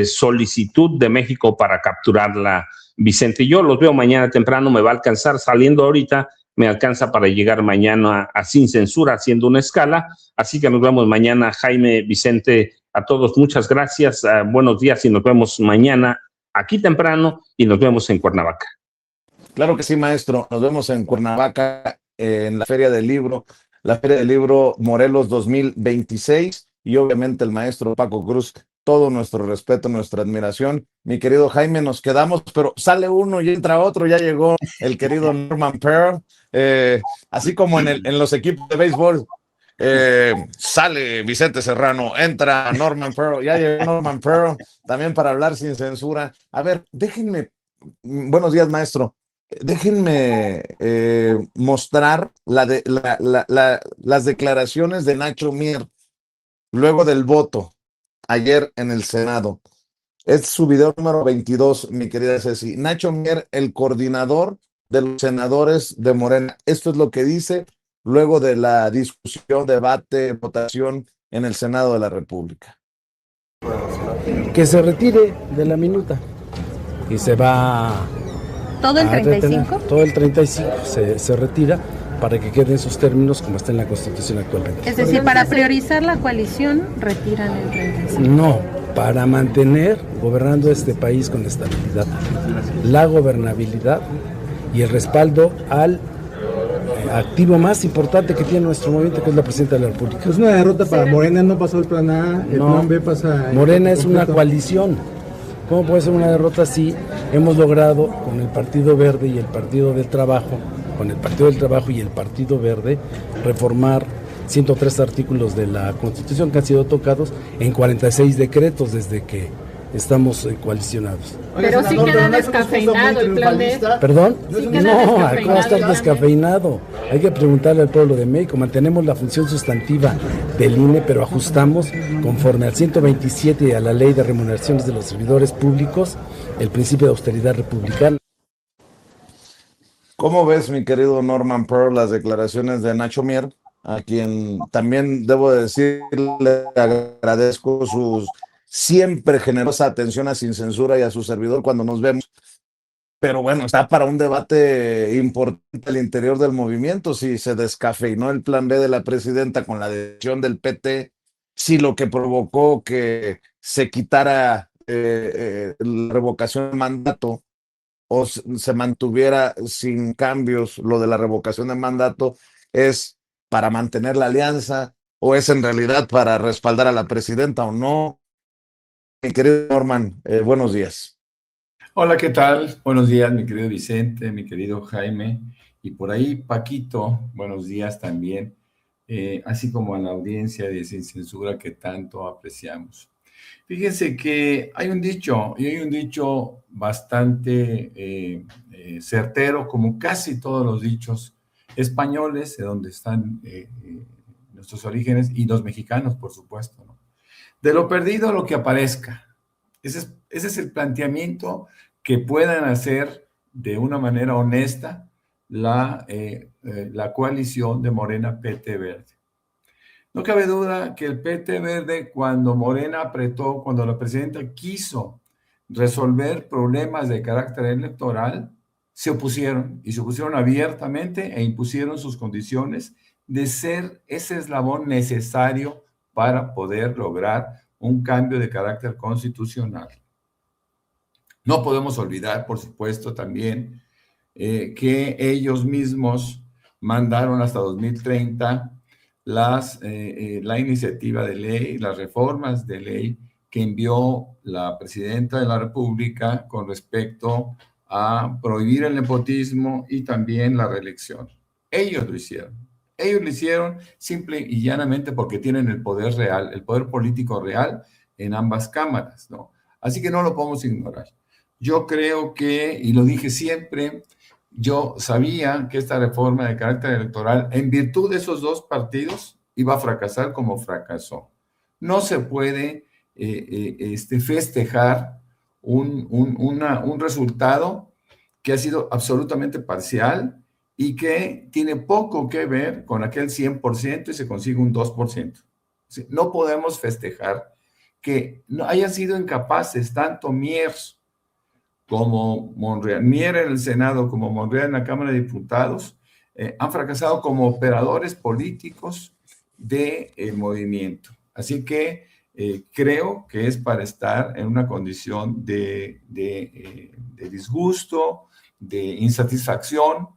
solicitud de México para capturarla, Vicente. Yo los veo mañana temprano, me va a alcanzar saliendo ahorita, me alcanza para llegar mañana a Sin Censura haciendo una escala, así que nos vemos mañana, Jaime, Vicente, a todos muchas gracias, buenos días y nos vemos mañana aquí temprano y nos vemos en Cuernavaca. Claro que sí, maestro, nos vemos en Cuernavaca en la Feria del Libro Morelos 2026 y obviamente el maestro Paco Cruz, todo nuestro respeto, nuestra admiración. Mi querido Jaime, nos quedamos, pero sale uno y entra otro, ya llegó el querido Norman Pearl, así como en los equipos de béisbol, sale Vicente Serrano, entra Norman Pearl, ya llegó Norman Pearl, también para hablar sin censura. A ver, déjenme, buenos días, maestro. Déjenme mostrar las declaraciones de Nacho Mier luego del voto ayer en el Senado. Es su video número 22, mi querida Ceci. Nacho Mier, el coordinador de los senadores de Morena. Esto es lo que dice luego de la discusión, debate, votación en el Senado de la República. Que se retire de la minuta y se va... ¿Todo el 35? Todo el 35 se retira para que queden sus términos como está en la Constitución actualmente. Es decir, para priorizar la coalición, retiran el 35. No, para mantener gobernando este país con estabilidad, la gobernabilidad y el respaldo al activo más importante que tiene nuestro movimiento, que es la Presidenta de la República. Es una derrota para Morena, no pasó el plan A, el plan B pasa... Morena es una coalición. ¿Cómo puede ser una derrota si hemos logrado con el Partido Verde y el Partido del Trabajo, y el Partido Verde, reformar 103 artículos de la Constitución que han sido tocados en 46 decretos desde que estamos coalicionados? Pero sí queda descafeinado el plan B. ¿Perdón? Sí queda No, ¿cómo va a descafeinado estar descafeinado? Hay que preguntarle al pueblo de México. Mantenemos la función sustantiva del INE, pero ajustamos conforme al 127 y a la Ley de Remuneraciones de los Servidores Públicos el principio de austeridad republicana. ¿Cómo ves, mi querido Norman Pearl, las declaraciones de Nacho Mier, a quien también debo decirle agradezco su siempre generosa atención a Sin Censura y a su servidor cuando nos vemos? Pero bueno, está para un debate importante al interior del movimiento, si se descafeinó el plan B de la presidenta con la decisión del PT, si lo que provocó que se quitara la revocación de mandato o se mantuviera sin cambios lo de la revocación de mandato es para mantener la alianza o es en realidad para respaldar a la presidenta o no. Mi querido Norman, buenos días. Hola, ¿qué tal? Buenos días, mi querido Vicente, mi querido Jaime, y por ahí Paquito, buenos días también, así como a la audiencia de Sin Censura que tanto apreciamos. Fíjense que hay un dicho, y hay un dicho bastante certero, como casi todos los dichos españoles, de donde están nuestros orígenes, y los mexicanos, por supuesto, ¿no? De lo perdido, lo que aparezca. Ese es el planteamiento que puedan hacer de una manera honesta la coalición de Morena PT Verde. No cabe duda que el PT Verde, cuando Morena apretó, cuando la presidenta quiso resolver problemas de carácter electoral, se opusieron, y se opusieron abiertamente e impusieron sus condiciones de ser ese eslabón necesario para poder lograr un cambio de carácter constitucional. No podemos olvidar, por supuesto, también que ellos mismos mandaron hasta 2030 la iniciativa de ley, las reformas de ley que envió la presidenta de la República con respecto a prohibir el nepotismo y también la reelección. Ellos lo hicieron. Ellos lo hicieron simple y llanamente porque tienen el poder real, el poder político real en ambas cámaras, ¿no? Así que no lo podemos ignorar. Yo creo que, y lo dije siempre, yo sabía que esta reforma de carácter electoral, en virtud de esos dos partidos, iba a fracasar como fracasó. No se puede festejar un resultado que ha sido absolutamente parcial y que tiene poco que ver con aquel 100% y se consigue un 2%. No podemos festejar que no hayan sido incapaces tanto Mier como Monreal, Mier en el Senado como Monreal en la Cámara de Diputados, han fracasado como operadores políticos del movimiento. Así que creo que es para estar en una condición de disgusto, de insatisfacción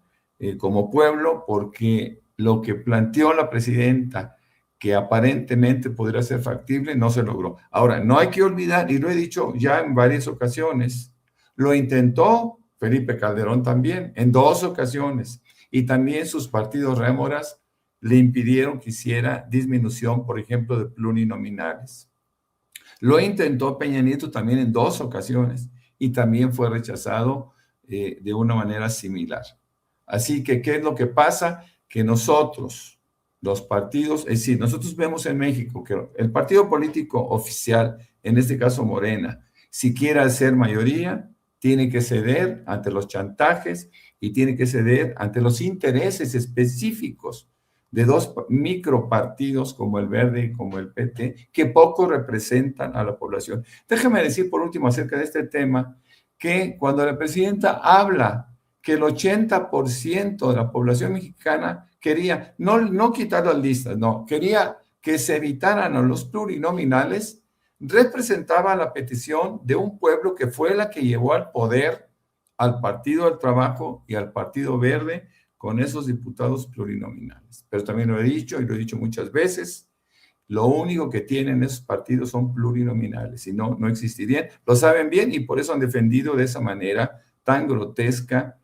como pueblo, porque lo que planteó la presidenta, que aparentemente podría ser factible, no se logró. Ahora, no hay que olvidar, y lo he dicho ya en varias ocasiones, lo intentó Felipe Calderón también, en 2 ocasiones, y también sus partidos rémoras le impidieron que hiciera disminución, por ejemplo, de plurinominales. Lo intentó Peña Nieto también en 2 ocasiones, y también fue rechazado de una manera similar. Así que, ¿qué es lo que pasa? Que nosotros, los partidos, es decir, nosotros vemos en México que el partido político oficial, en este caso Morena, si quiere hacer mayoría, tiene que ceder ante los chantajes y tiene que ceder ante los intereses específicos de 2 micropartidos como el Verde y como el PT, que poco representan a la población. Déjame decir por último acerca de este tema, que cuando la presidenta habla que el 80% de la población mexicana quería no quitar las listas, no, quería que se evitaran a los plurinominales, representaba la petición de un pueblo que fue la que llevó al poder al Partido del Trabajo y al Partido Verde con esos diputados plurinominales. Pero también lo he dicho, y lo he dicho muchas veces, lo único que tienen esos partidos son plurinominales, si no, no existirían. Lo saben bien y por eso han defendido de esa manera tan grotesca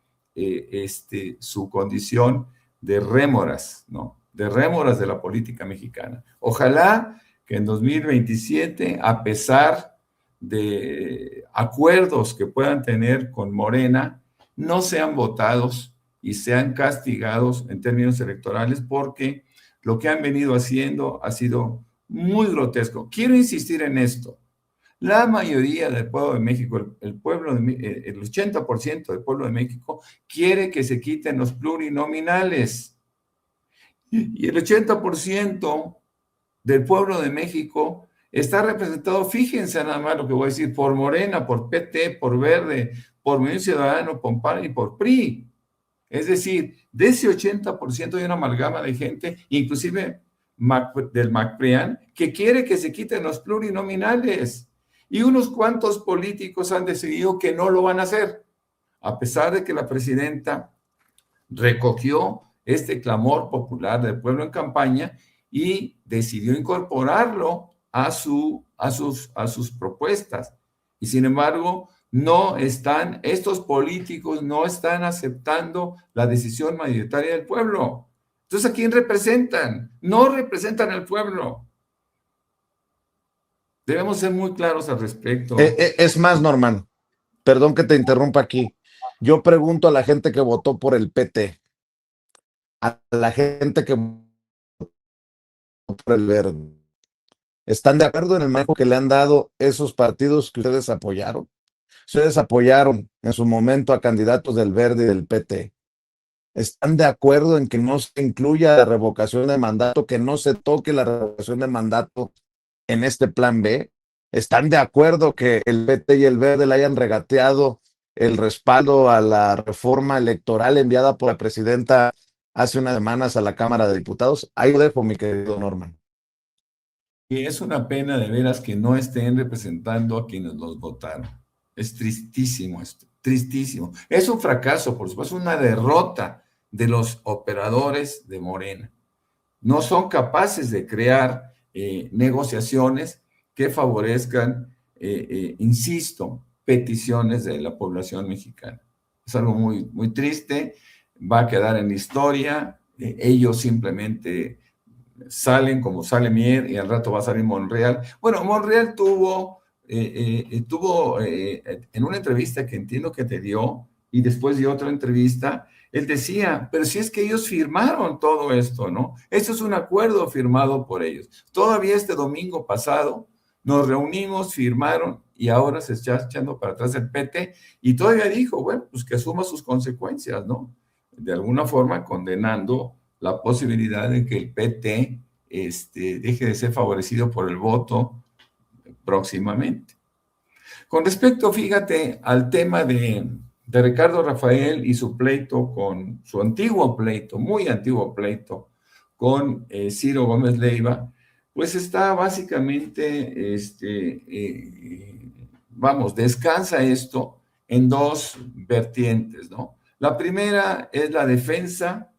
su condición de rémoras, ¿no? De rémoras de la política mexicana. Ojalá que en 2027, a pesar de acuerdos que puedan tener con Morena, no sean votados y sean castigados en términos electorales, porque lo que han venido haciendo ha sido muy grotesco. Quiero insistir en esto. La mayoría del pueblo de México, el 80% del pueblo de México quiere que se quiten los plurinominales. Y el 80% del pueblo de México está representado, fíjense nada más lo que voy a decir, por Morena, por PT, por Verde, por Movimiento Ciudadano, por PAN y por PRI. Es decir, de ese 80% hay una amalgama de gente, inclusive del MACPRIAN, que quiere que se quiten los plurinominales. Y unos cuantos políticos han decidido que no lo van a hacer, a pesar de que la presidenta recogió este clamor popular del pueblo en campaña y decidió incorporarlo a sus propuestas. Y sin embargo, estos políticos no están aceptando la decisión mayoritaria del pueblo. Entonces, ¿a quién representan? No representan al pueblo. Debemos ser muy claros al respecto. Es más, Norman, perdón que te interrumpa aquí. Yo pregunto a la gente que votó por el PT, a la gente que votó por el Verde, ¿están de acuerdo en el manejo que le han dado esos partidos que ustedes apoyaron? Ustedes apoyaron en su momento a candidatos del Verde y del PT. ¿Están de acuerdo en que no se incluya la revocación de mandato, que no se toque la revocación de mandato en este plan B? ¿Están de acuerdo que el PT y el Verde le hayan regateado el respaldo a la reforma electoral enviada por la presidenta hace unas semanas a la Cámara de Diputados? Ahí lo dejo, mi querido Norman. Y es una pena de veras que no estén representando a quienes los votaron. Es tristísimo esto, tristísimo. Es un fracaso, por supuesto, una derrota de los operadores de Morena. No son capaces de crear negociaciones que favorezcan, insisto, peticiones de la población mexicana. Es algo muy, muy triste, va a quedar en la historia. Ellos simplemente salen como sale Mier y al rato va a salir Monreal. Bueno, Monreal tuvo en una entrevista que entiendo que te dio y después de otra entrevista, él decía, pero si es que ellos firmaron todo esto, ¿no? Esto es un acuerdo firmado por ellos. Todavía este domingo pasado nos reunimos, firmaron y ahora se está echando para atrás el PT y todavía dijo, bueno, pues que asuma sus consecuencias, ¿no? De alguna forma condenando la posibilidad de que el PT deje de ser favorecido por el voto próximamente. Con respecto, fíjate, al tema de Ricardo Rafael y su pleito con su antiguo pleito, muy antiguo pleito, con Ciro Gómez Leiva, pues está básicamente, descansa esto en dos vertientes, ¿no? La primera es la defensa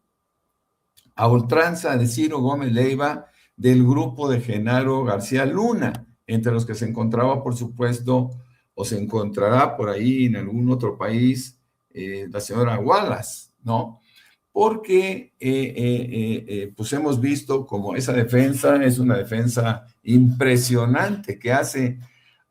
a ultranza de Ciro Gómez Leiva del grupo de Genaro García Luna, entre los que se encontraba, por supuesto, o se encontrará por ahí en algún otro país, la señora Wallace, ¿no? Porque pues hemos visto como esa defensa es una defensa impresionante que hace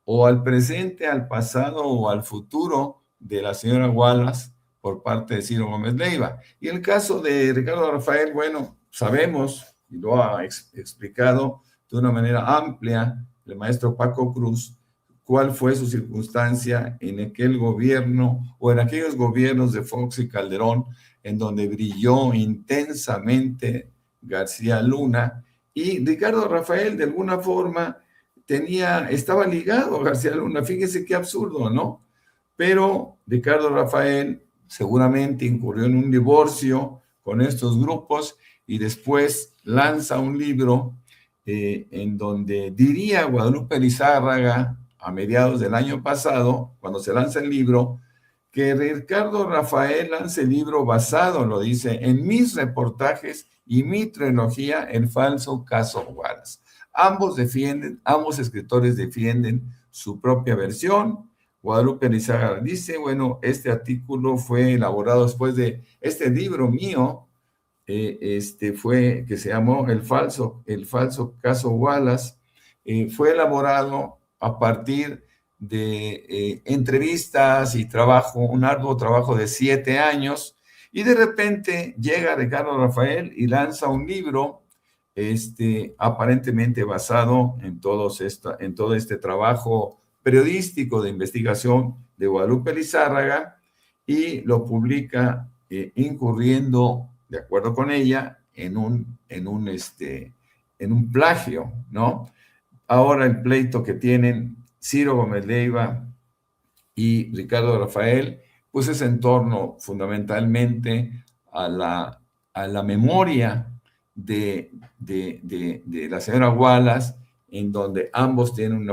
o al presente, al pasado o al futuro de la señora Wallace por parte de Ciro Gómez Leiva. Y el caso de Ricardo Rafael, bueno, sabemos, y lo ha explicado de una manera amplia el maestro Paco Cruz, cuál fue su circunstancia en aquel gobierno o en aquellos gobiernos de Fox y Calderón, en donde brilló intensamente García Luna, y Ricardo Rafael de alguna forma estaba ligado a García Luna. Fíjese qué absurdo, ¿no? Pero Ricardo Rafael seguramente incurrió en un divorcio con estos grupos y después lanza un libro en donde diría Guadalupe Lizárraga a mediados del año pasado, cuando se lanza el libro, que Ricardo Rafael lanza el libro basado, lo dice, en mis reportajes y mi trilogía, El falso caso Wallace. Ambos escritores defienden su propia versión. Guadalupe Lizárraga dice, bueno, este artículo fue elaborado después de este libro mío, que se llamó El falso caso Wallace, fue elaborado a partir de entrevistas y un arduo trabajo de 7 años, y de repente llega Ricardo Rafael y lanza un libro aparentemente basado en todo este trabajo periodístico de investigación de Guadalupe Lizárraga, y lo publica incurriendo, de acuerdo con ella, en un plagio, ¿no? Ahora el pleito que tienen Ciro Gómez Leiva y Ricardo Rafael, pues es en torno fundamentalmente a la memoria de la señora Wallace, en donde ambos tienen una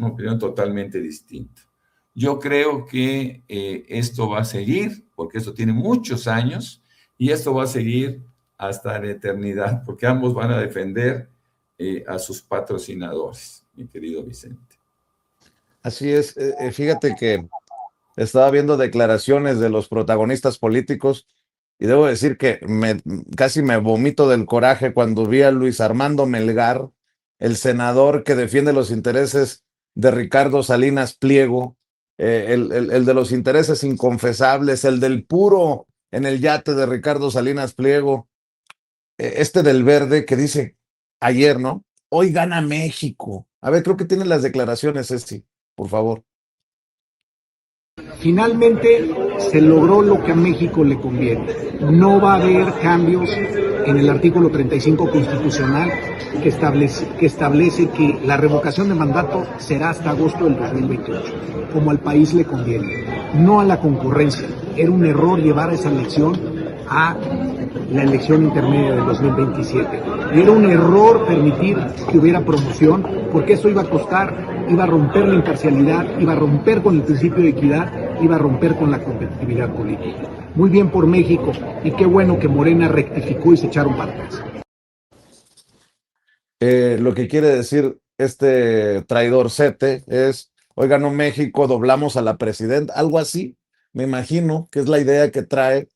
opinión totalmente distinta. Yo creo que esto va a seguir, porque esto tiene muchos años, y esto va a seguir hasta la eternidad, porque ambos van a defender a sus patrocinadores, mi querido Vicente. Así es. Fíjate que estaba viendo declaraciones de los protagonistas políticos y debo decir que casi me vomito del coraje cuando vi a Luis Armando Melgar, el senador que defiende los intereses de Ricardo Salinas Pliego, el de los intereses inconfesables, el del puro en el yate de Ricardo Salinas Pliego, del Verde, que dice ayer, ¿no? Hoy gana México. A ver, creo que tienen las declaraciones, por favor. Finalmente se logró lo que a México le conviene. No va a haber cambios en el artículo 35 constitucional que establece que la revocación de mandato será hasta agosto del 2028, como al país le conviene, no a la concurrencia. Era un error llevar esa elección a la elección intermedia del 2027. Y era un error permitir que hubiera promoción, porque eso iba a costar, iba a romper la imparcialidad, iba a romper con el principio de equidad, iba a romper con la competitividad política. Muy bien por México, y qué bueno que Morena rectificó y se echaron para atrás. Lo que quiere decir este traidorcete es, oigan, no, México, doblamos a la presidenta, algo así, me imagino que es la idea que trae,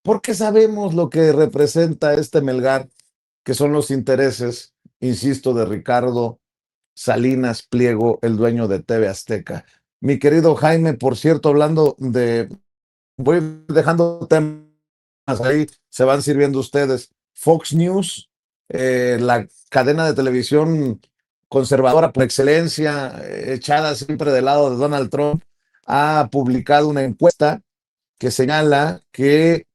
porque sabemos lo que representa este Melgar, que son los intereses, insisto, de Ricardo Salinas Pliego, el dueño de TV Azteca. Mi querido Jaime, por cierto, hablando de, voy dejando temas ahí, se van sirviendo ustedes. Fox News, la cadena de televisión conservadora por excelencia, echada siempre del lado de Donald Trump, ha publicado una encuesta que señala que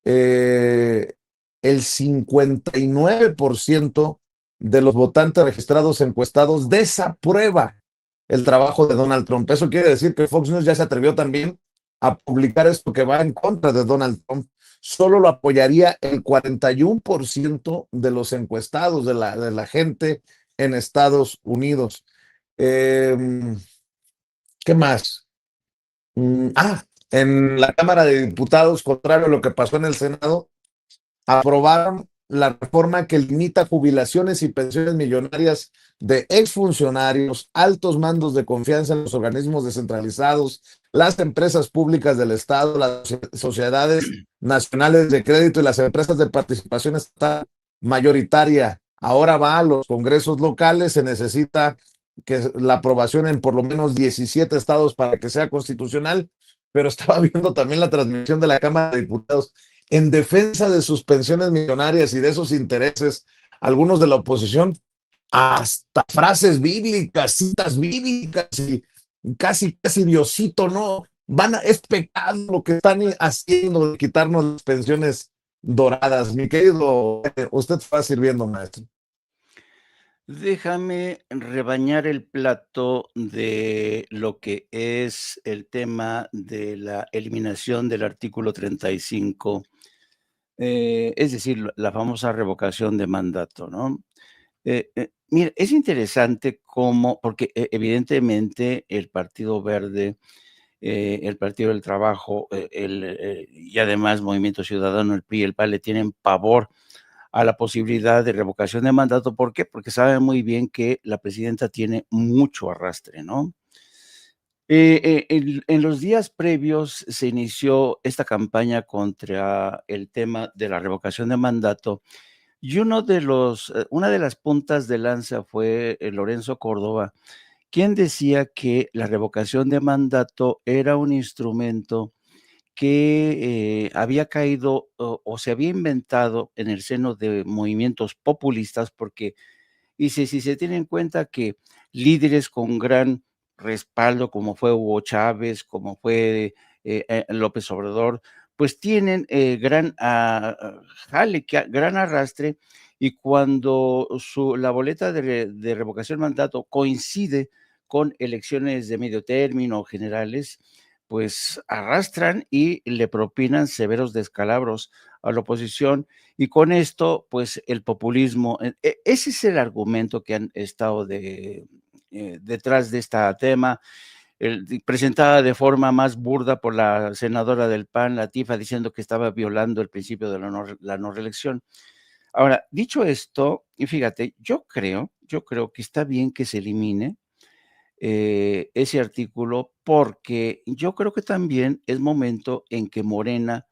el 59% de los votantes registrados encuestados desaprueba el trabajo de Donald Trump. Eso quiere decir que Fox News ya se atrevió también a publicar esto que va en contra de Donald Trump. Solo lo apoyaría el 41% de los encuestados, de la gente en Estados Unidos. ¿Qué más? En la Cámara de Diputados, contrario a lo que pasó en el Senado, aprobaron la reforma que limita jubilaciones y pensiones millonarias de exfuncionarios, altos mandos de confianza en los organismos descentralizados, las empresas públicas del Estado, las sociedades nacionales de crédito y las empresas de participación estatal mayoritaria. Ahora va a los congresos locales, se necesita que la aprobación en por lo menos 17 estados para que sea constitucional, pero estaba viendo también la transmisión de la Cámara de Diputados en defensa de sus pensiones millonarias y de esos intereses, algunos de la oposición, hasta frases bíblicas, citas bíblicas y casi Diosito, no, es pecado lo que están haciendo de quitarnos las pensiones doradas. Mi querido, usted va sirviendo, maestro. Déjame rebañar el plato de lo que es el tema de la eliminación del artículo 35, es decir, la famosa revocación de mandato, ¿no? Mira, es interesante cómo, porque evidentemente el Partido Verde, el Partido del Trabajo, y además Movimiento Ciudadano, el PRI y el PAN le tienen pavor a la posibilidad de revocación de mandato. ¿Por qué? Porque saben muy bien que la presidenta tiene mucho arrastre, ¿no? En los días previos se inició esta campaña contra el tema de la revocación de mandato y una de las puntas de lanza fue Lorenzo Córdoba, quien decía que la revocación de mandato era un instrumento que había caído o se había inventado en el seno de movimientos populistas, porque dice, si se tiene en cuenta que líderes con gran respaldo, como fue Hugo Chávez, como fue López Obrador, pues tienen gran jale, gran arrastre, y cuando la boleta de revocación de mandato coincide con elecciones de medio término o generales, pues arrastran y le propinan severos descalabros a la oposición, y con esto, pues el populismo, ese es el argumento que han estado detrás de este tema, presentada de forma más burda por la senadora del PAN, Latifa, diciendo que estaba violando el principio de la no reelección. Ahora, dicho esto, y fíjate, yo creo que está bien que se elimine ese artículo, porque yo creo que también es momento en que Morena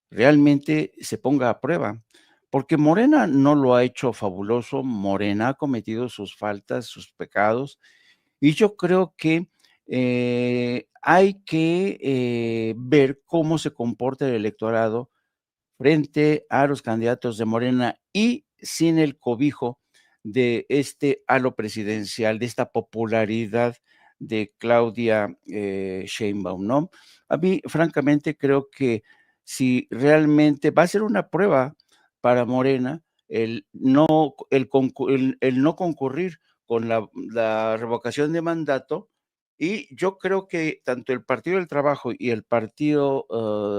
realmente se ponga a prueba, porque Morena no lo ha hecho fabuloso, Morena ha cometido sus faltas, sus pecados, y yo creo que hay que ver cómo se comporta el electorado frente a los candidatos de Morena y sin el cobijo de este halo presidencial, de esta popularidad de Claudia Sheinbaum, ¿no? A mí, francamente, creo que si realmente va a ser una prueba para Morena el no concurrir con la revocación de mandato, y yo creo que tanto el Partido del Trabajo y el Partido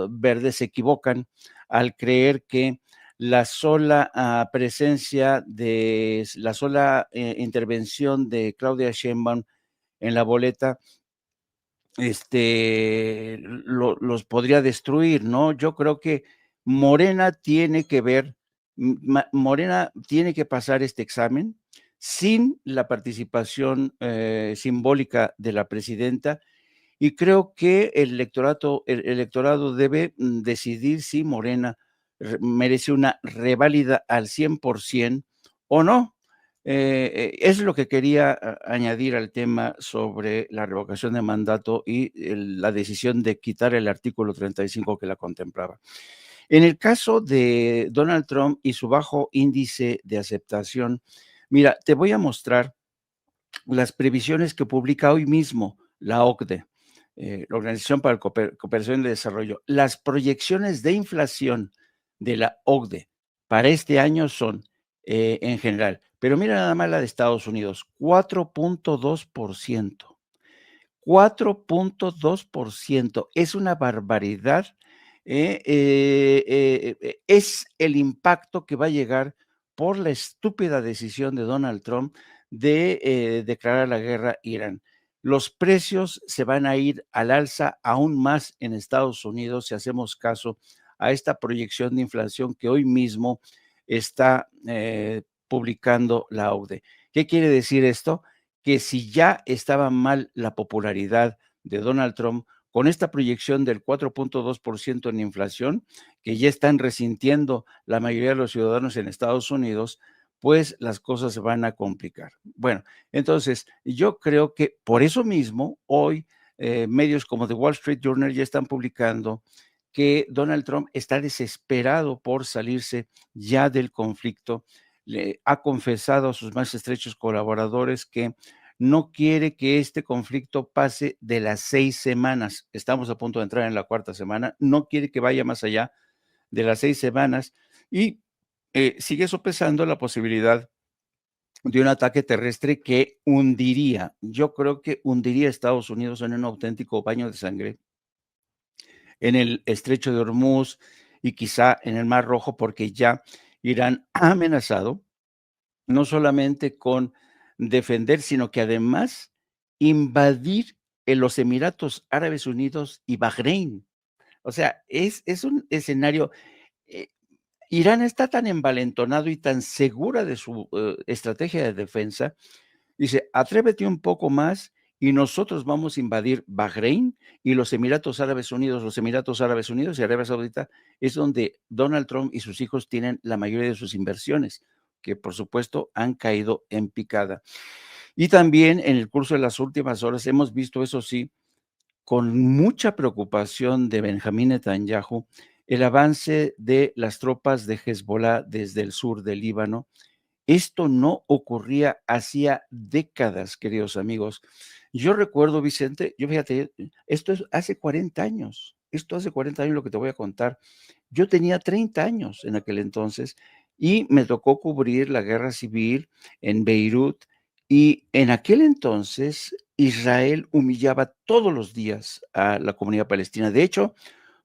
Verde se equivocan al creer que la sola presencia de la sola intervención de Claudia Sheinbaum en la boleta, los podría destruir, ¿no? Yo creo que Morena tiene que ver, Morena tiene que pasar este examen sin la participación simbólica de la presidenta, y creo que el electorado debe decidir si Morena merece una reválida al 100% o no. Es lo que quería añadir al tema sobre la revocación de mandato y la decisión de quitar el artículo 35 que la contemplaba. En el caso de Donald Trump y su bajo índice de aceptación, mira, te voy a mostrar las previsiones que publica hoy mismo la OCDE, la Organización para la Cooperación y el Desarrollo. Las proyecciones de inflación de la OCDE para este año son, en general, pero mira nada más la de Estados Unidos, 4.2%. 4.2%. Es una barbaridad. Es el impacto que va a llegar por la estúpida decisión de Donald Trump de declarar la guerra a Irán. Los precios se van a ir al alza aún más en Estados Unidos si hacemos caso a esta proyección de inflación que hoy mismo está publicando la OCDE. ¿Qué quiere decir esto? Que si ya estaba mal la popularidad de Donald Trump, con esta proyección del 4.2% en inflación, que ya están resintiendo la mayoría de los ciudadanos en Estados Unidos, pues las cosas se van a complicar. Bueno, entonces yo creo que por eso mismo hoy medios como The Wall Street Journal ya están publicando que Donald Trump está desesperado por salirse ya del conflicto. Le ha confesado a sus más estrechos colaboradores que no quiere que este conflicto pase de las 6 semanas. Estamos a punto de entrar en la 4ª semana. No quiere que vaya más allá de las 6 semanas y sigue sopesando la posibilidad de un ataque terrestre que hundiría, yo creo que hundiría a Estados Unidos en un auténtico baño de sangre en el estrecho de Hormuz y quizá en el Mar Rojo, porque ya Irán ha amenazado no solamente con defender, sino que además invadir en los Emiratos Árabes Unidos y Bahrein. O sea, es un escenario. eh, Irán está tan envalentonado y tan segura de su estrategia de defensa. Dice, atrévete un poco más y nosotros vamos a invadir Bahrein y los Emiratos Árabes Unidos. Los Emiratos Árabes Unidos y Arabia Saudita es donde Donald Trump y sus hijos tienen la mayoría de sus inversiones, que por supuesto han caído en picada. Y también en el curso de las últimas horas hemos visto, eso sí, con mucha preocupación de Benjamín Netanyahu, el avance de las tropas de Hezbollah desde el sur del Líbano. Esto no ocurría hacía décadas, queridos amigos. Yo recuerdo, Vicente, yo fíjate, esto es hace 40 años, esto hace 40 años lo que te voy a contar. Yo tenía 30 años en aquel entonces y me tocó cubrir la guerra civil en Beirut y en aquel entonces Israel humillaba todos los días a la comunidad palestina. De hecho,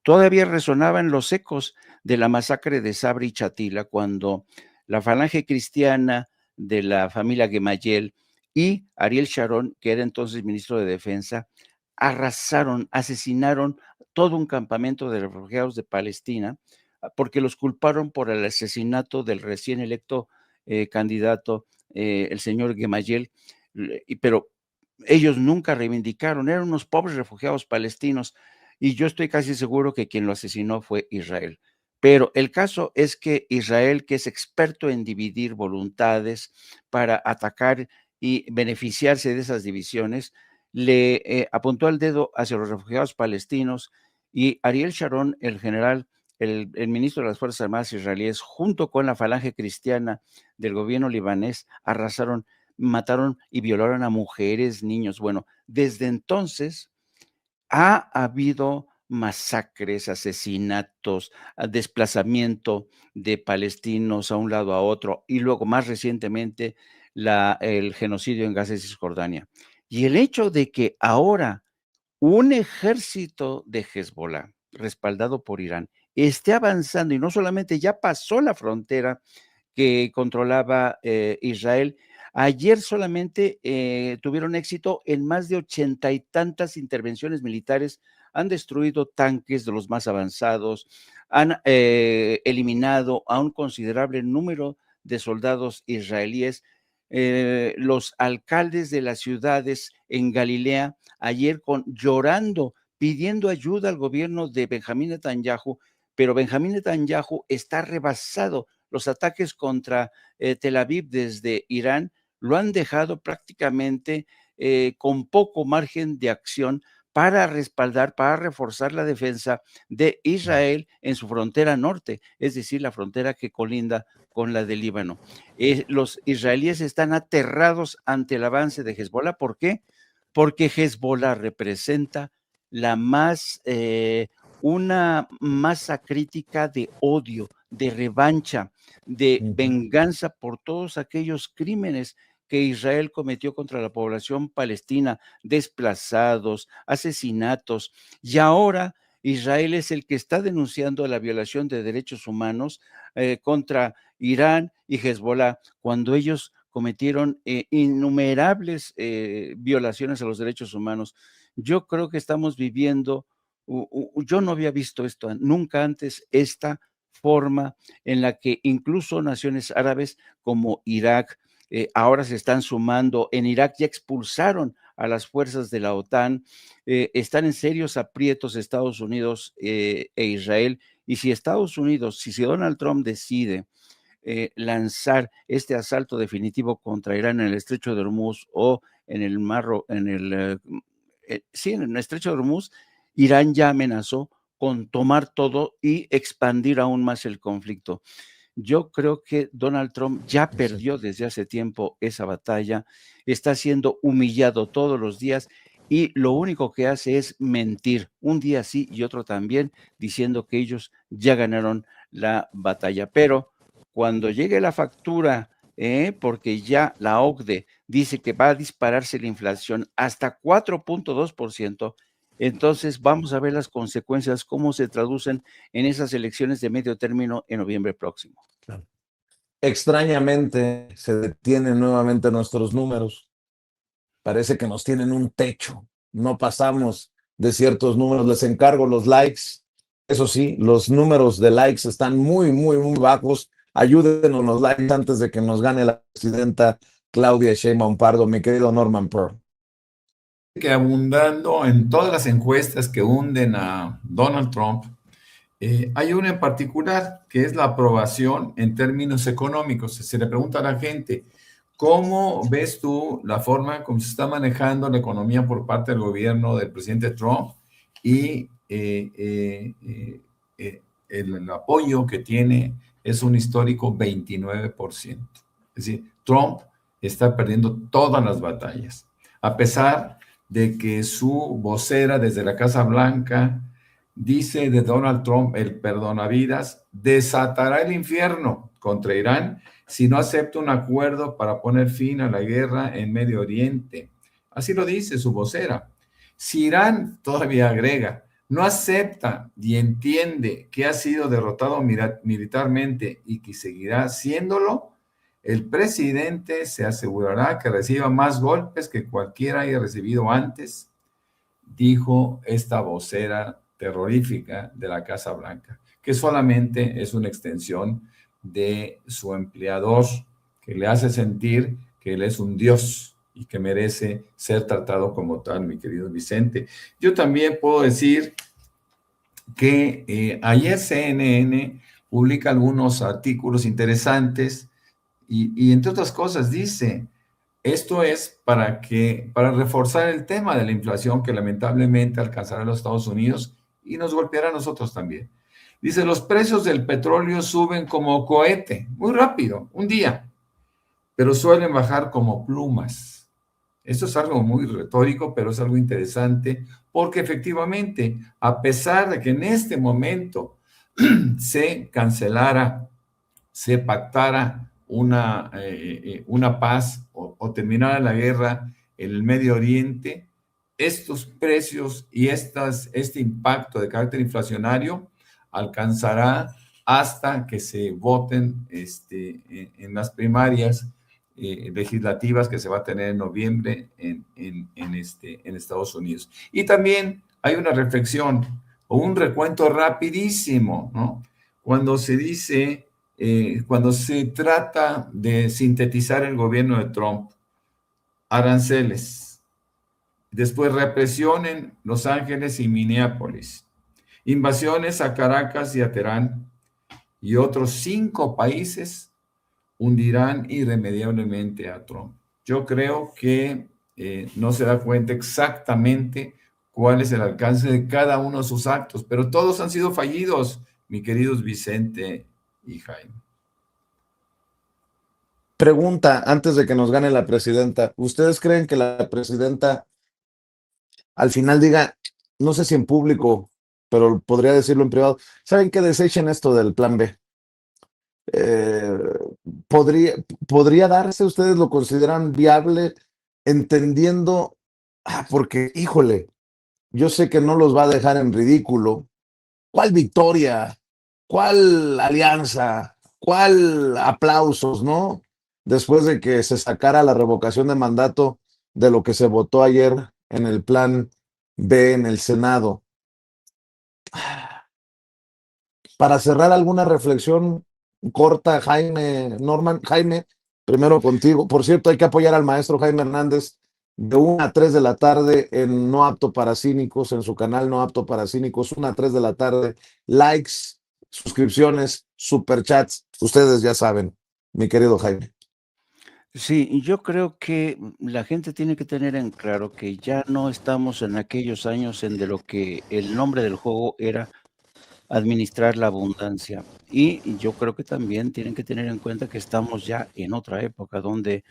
todavía resonaban los ecos de la masacre de Sabra y Chatila cuando la falange cristiana de la familia Gemayel y Ariel Sharon, que era entonces ministro de Defensa, arrasaron, asesinaron todo un campamento de refugiados de Palestina porque los culparon por el asesinato del recién electo candidato, el señor Gemayel, pero ellos nunca reivindicaron, eran unos pobres refugiados palestinos y yo estoy casi seguro que quien lo asesinó fue Israel. Pero el caso es que Israel, que es experto en dividir voluntades para atacar y beneficiarse de esas divisiones, le apuntó el dedo hacia los refugiados palestinos y Ariel Sharon, el general, el ministro de las Fuerzas Armadas israelíes, junto con la falange cristiana del gobierno libanés, arrasaron, mataron y violaron a mujeres, niños. Bueno, desde entonces ha habido masacres, asesinatos, desplazamiento de palestinos a un lado a otro y luego más recientemente el genocidio en Gaza y Cisjordania. Y el hecho de que ahora un ejército de Hezbollah respaldado por Irán esté avanzando y no solamente ya pasó la frontera que controlaba Israel. Ayer solamente tuvieron éxito en más de 80 y tantas intervenciones militares, han destruido tanques de los más avanzados, han eliminado a un considerable número de soldados israelíes. Los alcaldes de las ciudades en Galilea ayer llorando, pidiendo ayuda al gobierno de Benjamín Netanyahu, pero Benjamín Netanyahu está rebasado. Los ataques contra Tel Aviv desde Irán lo han dejado prácticamente con poco margen de acción para respaldar, para reforzar la defensa de Israel en su frontera norte, es decir, la frontera que colinda con la del Líbano. Los israelíes están aterrados ante el avance de Hezbollah. ¿Por qué? Porque Hezbollah representa una masa crítica de odio, de revancha, de venganza por todos aquellos crímenes que Israel cometió contra la población palestina, desplazados, asesinatos, y ahora Israel es el que está denunciando la violación de derechos humanos contra Irán y Hezbollah, cuando ellos cometieron innumerables violaciones a los derechos humanos. Yo creo que estamos viviendo, yo no había visto esto nunca antes, esta forma en la que incluso naciones árabes como Irak, ahora se están sumando. En Irak ya expulsaron a las fuerzas de la OTAN, están en serios aprietos Estados Unidos e Israel, y si Estados Unidos, si Donald Trump decide lanzar este asalto definitivo contra Irán en el estrecho de Hormuz o en el en el estrecho de Hormuz, Irán ya amenazó con tomar todo y expandir aún más el conflicto. Yo creo que Donald Trump ya perdió desde hace tiempo esa batalla, está siendo humillado todos los días y lo único que hace es mentir, un día sí y otro también, diciendo que ellos ya ganaron la batalla. Pero cuando llegue la factura, porque ya la OCDE dice que va a dispararse la inflación hasta 4.2%, entonces vamos a ver las consecuencias, cómo se traducen en esas elecciones de medio término en noviembre próximo. Claro. Extrañamente se detienen nuevamente nuestros números. Parece que nos tienen un techo. No pasamos de ciertos números. Les encargo los likes. Eso sí, los números de likes están muy, muy, muy bajos. Ayúdenos los likes antes de que nos gane la presidenta Claudia Sheinbaum Pardo, mi querido Norman Pearl. Que abundando en todas las encuestas que hunden a Donald Trump, hay una en particular que es la aprobación en términos económicos. Se le pregunta a la gente, ¿cómo ves tú la forma como se está manejando la economía por parte del gobierno del presidente Trump y el apoyo que tiene es un histórico 29%? Es decir, Trump está perdiendo todas las batallas, a pesar de que su vocera desde la Casa Blanca dice de Donald Trump, el perdonavidas, desatará el infierno contra Irán si no acepta un acuerdo para poner fin a la guerra en Medio Oriente. Así lo dice su vocera. Si Irán, todavía agrega, no acepta y entiende que ha sido derrotado militarmente y que seguirá haciéndolo, el presidente se asegurará que reciba más golpes que cualquiera haya recibido antes, dijo esta vocera terrorífica de la Casa Blanca, que solamente es una extensión de su empleador, que le hace sentir que él es un dios y que merece ser tratado como tal, mi querido Vicente. Yo también puedo decir que ayer CNN publica algunos artículos interesantes y entre otras cosas dice, esto es para reforzar el tema de la inflación que lamentablemente alcanzará a los Estados Unidos y nos golpeará a nosotros también. Dice, los precios del petróleo suben como cohete, muy rápido, un día, pero suelen bajar como plumas. Esto es algo muy retórico, pero es algo interesante, porque efectivamente, a pesar de que en este momento se cancelara, se pactara una paz o terminara la guerra en el Medio Oriente, estos precios y este impacto de carácter inflacionario alcanzará hasta que se voten en las primarias legislativas que se va a tener en noviembre en Estados Unidos. Y también hay una reflexión o un recuento rapidísimo, ¿no? Cuando se dice, cuando se trata de sintetizar el gobierno de Trump, aranceles, después represión en Los Ángeles y Minneapolis, invasiones a Caracas y a Teherán, y otros 5 países hundirán irremediablemente a Trump. Yo creo que no se da cuenta exactamente cuál es el alcance de cada uno de sus actos, pero todos han sido fallidos, mi queridos Vicente y Jaime. Pregunta, antes de que nos gane la presidenta, ¿ustedes creen que la presidenta al final diga, no sé si en público, pero podría decirlo en privado, ¿saben qué? Desechen esto del plan B? Eh, ¿podría darse? ¿Ustedes lo consideran viable? Entendiendo, porque, híjole, yo sé que no los va a dejar en ridículo. ¿Cuál victoria? ¿Cuál alianza? ¿Cuál aplausos, no? Después de que se sacara la revocación de mandato de lo que se votó ayer en el plan B en el Senado. Para cerrar, alguna reflexión corta, Jaime, Norman. Jaime, primero contigo. Por cierto, hay que apoyar al maestro Jaime Hernández de 1 a 3 de la tarde en No Apto para Cínicos, en su canal No Apto para Cínicos, 1 a 3 de la tarde. Likes, suscripciones, superchats, ustedes ya saben, mi querido Jaime. Sí, yo creo que la gente tiene que tener en claro que ya no estamos en aquellos años en de lo que el nombre del juego era administrar la abundancia. Y yo creo que también tienen que tener en cuenta que estamos ya en otra época donde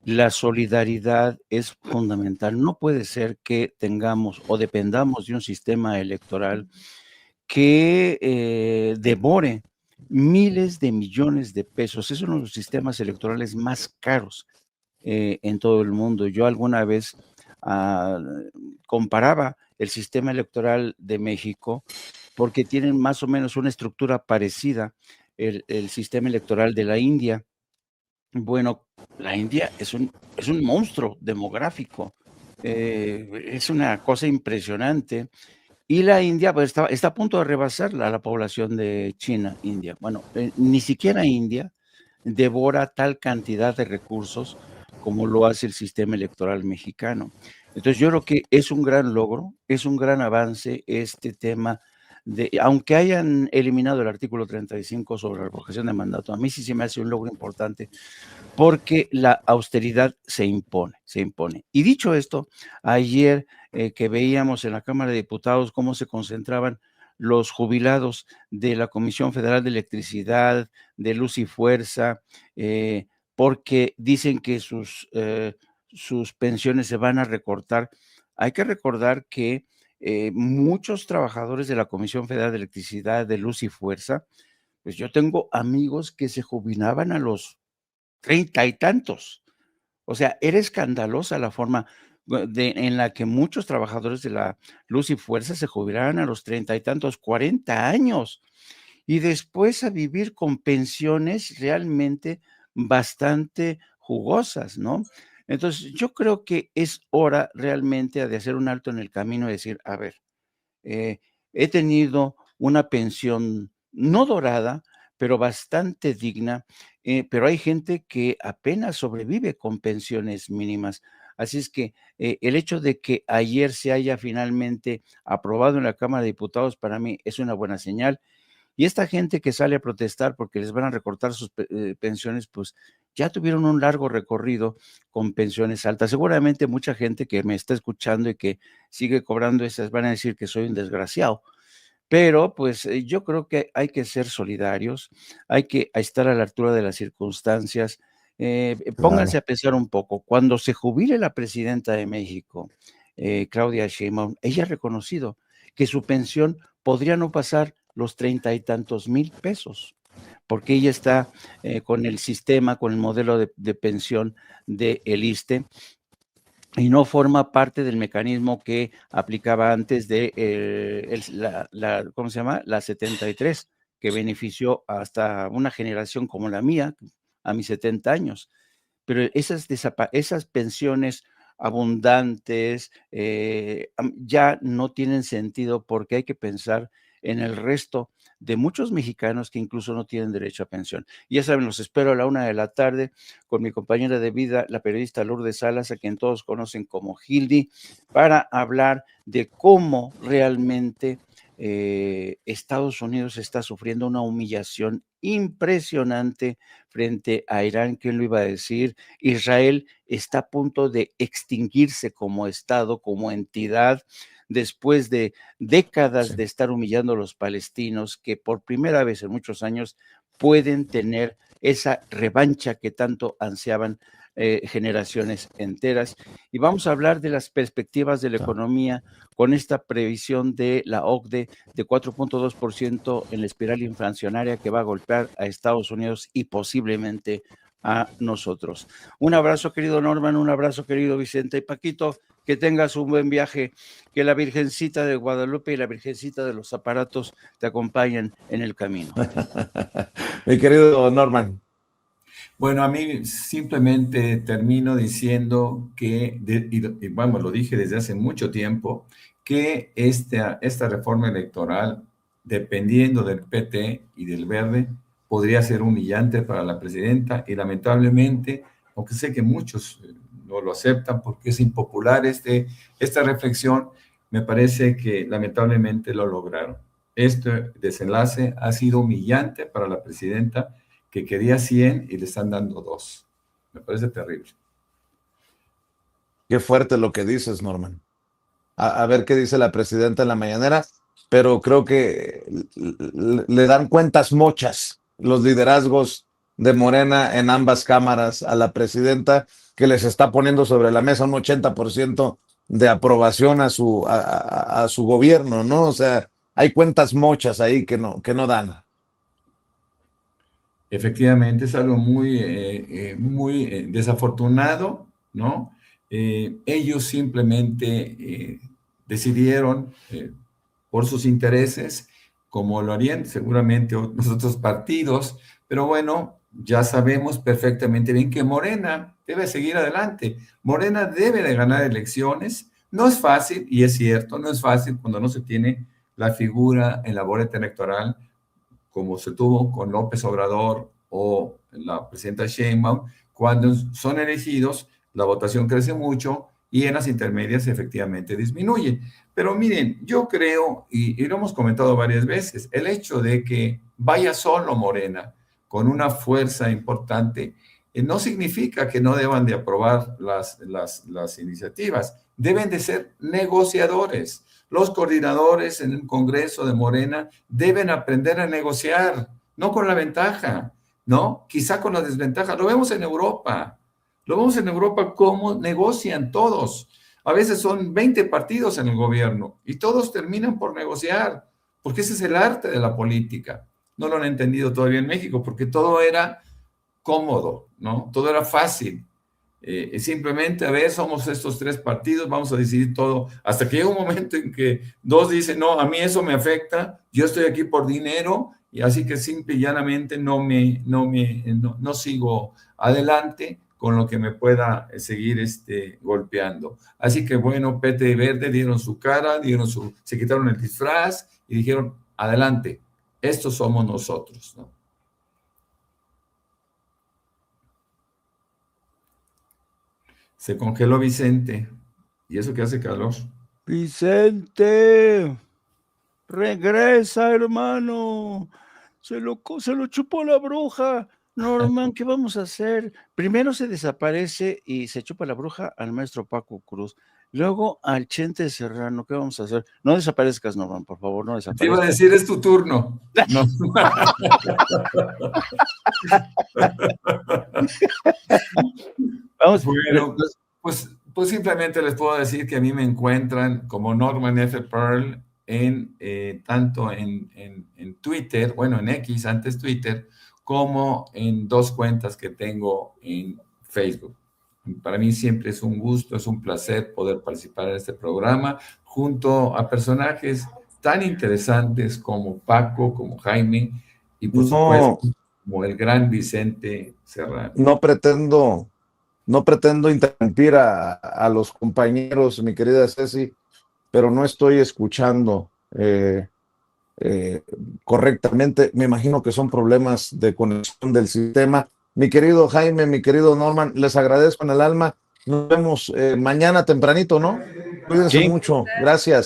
la solidaridad es fundamental. No puede ser que tengamos o dependamos de un sistema electoral que devore miles de millones de pesos. Es uno de los sistemas electorales más caros en todo el mundo. Yo alguna vez comparaba el sistema electoral de México porque tienen más o menos una estructura parecida el sistema electoral de la India. Bueno, la India es un monstruo demográfico, es una cosa impresionante. Y la India pues, está a punto de rebasar la población de China, India. Bueno, ni siquiera India devora tal cantidad de recursos como lo hace el sistema electoral mexicano. Entonces yo creo que es un gran logro, es un gran avance este tema de, aunque hayan eliminado el artículo 35 sobre la revocación de mandato, a mí sí se me hace un logro importante porque la austeridad se impone, se impone. Y dicho esto, ayer que veíamos en la Cámara de Diputados cómo se concentraban los jubilados de la Comisión Federal de Electricidad, de Luz y Fuerza, porque dicen que sus pensiones se van a recortar. Hay que recordar que muchos trabajadores de la Comisión Federal de Electricidad, de Luz y Fuerza, pues yo tengo amigos que se jubilaban a los 30 y tantos. O sea, era escandalosa la forma en la que muchos trabajadores de la Luz y Fuerza se jubilaran a los 30 y tantos, 40 años, y después a vivir con pensiones realmente bastante jugosas, ¿no? Entonces, yo creo que es hora realmente de hacer un alto en el camino y decir, a ver, he tenido una pensión no dorada, pero bastante digna, pero hay gente que apenas sobrevive con pensiones mínimas. Así es que el hecho de que ayer se haya finalmente aprobado en la Cámara de Diputados para mí es una buena señal. Y esta gente que sale a protestar porque les van a recortar sus pensiones, pues ya tuvieron un largo recorrido con pensiones altas. Seguramente mucha gente que me está escuchando y que sigue cobrando esas van a decir que soy un desgraciado. Pero pues yo creo que hay que ser solidarios, hay que estar a la altura de las circunstancias. Pónganse a pensar un poco, cuando se jubile la presidenta de México, Claudia Sheinbaum, ella ha reconocido que su pensión podría no pasar los 30 y tantos mil pesos, porque ella está con el sistema, con el modelo de pensión del ISSSTE, y no forma parte del mecanismo que aplicaba antes de ¿cómo se llama? La 73, que benefició hasta una generación como la mía, a mis 70 años. Pero esas pensiones abundantes ya no tienen sentido, porque hay que pensar en el resto de muchos mexicanos que incluso no tienen derecho a pensión. Ya saben, los espero a la 1 de la tarde con mi compañera de vida, la periodista Lourdes Salas, a quien todos conocen como Gildy, para hablar de cómo realmente Estados Unidos está sufriendo una humillación impresionante frente a Irán. ¿Quién lo iba a decir? Israel está a punto de extinguirse como Estado, como entidad, después de décadas de estar humillando a los palestinos, que por primera vez en muchos años pueden tener esa revancha que tanto ansiaban generaciones enteras. Y vamos a hablar de las perspectivas de la economía con esta previsión de la OCDE de 4.2% en la espiral inflacionaria que va a golpear a Estados Unidos y posiblemente a nosotros. Un abrazo, querido Norman, un abrazo, querido Vicente. Y Paquito, que tengas un buen viaje, que la Virgencita de Guadalupe y la Virgencita de los Aparatos te acompañen en el camino. Mi querido Norman. Bueno, a mí simplemente termino diciendo que, y bueno, lo dije desde hace mucho tiempo, que esta reforma electoral, dependiendo del PT y del Verde, podría ser humillante para la presidenta, y lamentablemente, aunque sé que muchos no lo aceptan porque es impopular esta reflexión, me parece que lamentablemente lo lograron. Este desenlace ha sido humillante para la presidenta, que quería 100 y le están dando 2. Me parece terrible. Qué fuerte lo que dices, Norman. A ver qué dice la presidenta en la mañanera, pero creo que le dan cuentas mochas los liderazgos de Morena en ambas cámaras a la presidenta, que les está poniendo sobre la mesa un 80% de aprobación a su gobierno, ¿no? O sea, hay cuentas mochas ahí que no dan. Efectivamente, es algo muy desafortunado, ¿no? Ellos simplemente decidieron por sus intereses, como lo harían seguramente los otros partidos, pero bueno, ya sabemos perfectamente bien que Morena debe seguir adelante. Morena debe de ganar elecciones. No es fácil, y es cierto, no es fácil cuando no se tiene la figura en la boleta electoral, como se tuvo con López Obrador o la presidenta Sheinbaum. Cuando son elegidos, la votación crece mucho y en las intermedias efectivamente disminuye. Pero miren, yo creo, y lo hemos comentado varias veces, el hecho de que vaya solo Morena con una fuerza importante no significa que no deban de aprobar las iniciativas. Deben de ser negociadores. Los coordinadores en el Congreso de Morena deben aprender a negociar, no con la ventaja, ¿no? Quizá con la desventaja. Lo vemos en Europa. Lo vemos en Europa cómo negocian todos. A veces son 20 partidos en el gobierno y todos terminan por negociar, porque ese es el arte de la política. No lo han entendido todavía en México, porque todo era cómodo, ¿no? Todo era fácil. Simplemente, a ver, somos estos 3 partidos, vamos a decidir todo, hasta que llega un momento en que 2 dicen, no, a mí eso me afecta, yo estoy aquí por dinero, y así que simple y llanamente no sigo adelante con lo que me pueda seguir golpeando. Así que bueno, PT y Verde dieron su cara, se quitaron el disfraz y dijeron, adelante, estos somos nosotros, ¿no? Se congeló Vicente. ¿Y eso que hace calor? Vicente, regresa, hermano. Se lo chupó la bruja. Norman, ¿qué vamos a hacer? Primero se desaparece y se chupa la bruja al maestro Paco Cruz. Luego al Chente Serrano. ¿Qué vamos a hacer? No desaparezcas, Norman, por favor, no desaparezcas. Te iba a decir, es tu turno. No. Vamos. Bueno, pues simplemente les puedo decir que a mí me encuentran como Norman F. Pearl tanto en Twitter, bueno, en X, antes Twitter, como en 2 cuentas que tengo en Facebook. Para mí siempre es un gusto, es un placer poder participar en este programa junto a personajes tan interesantes como Paco, como Jaime y por supuesto como el gran Vicente Serrano. No pretendo interrumpir a los compañeros, mi querida Ceci, pero no estoy escuchando correctamente. Me imagino que son problemas de conexión del sistema. Mi querido Jaime, mi querido Norman, les agradezco en el alma. Nos vemos mañana tempranito, ¿no? Cuídense mucho. Gracias.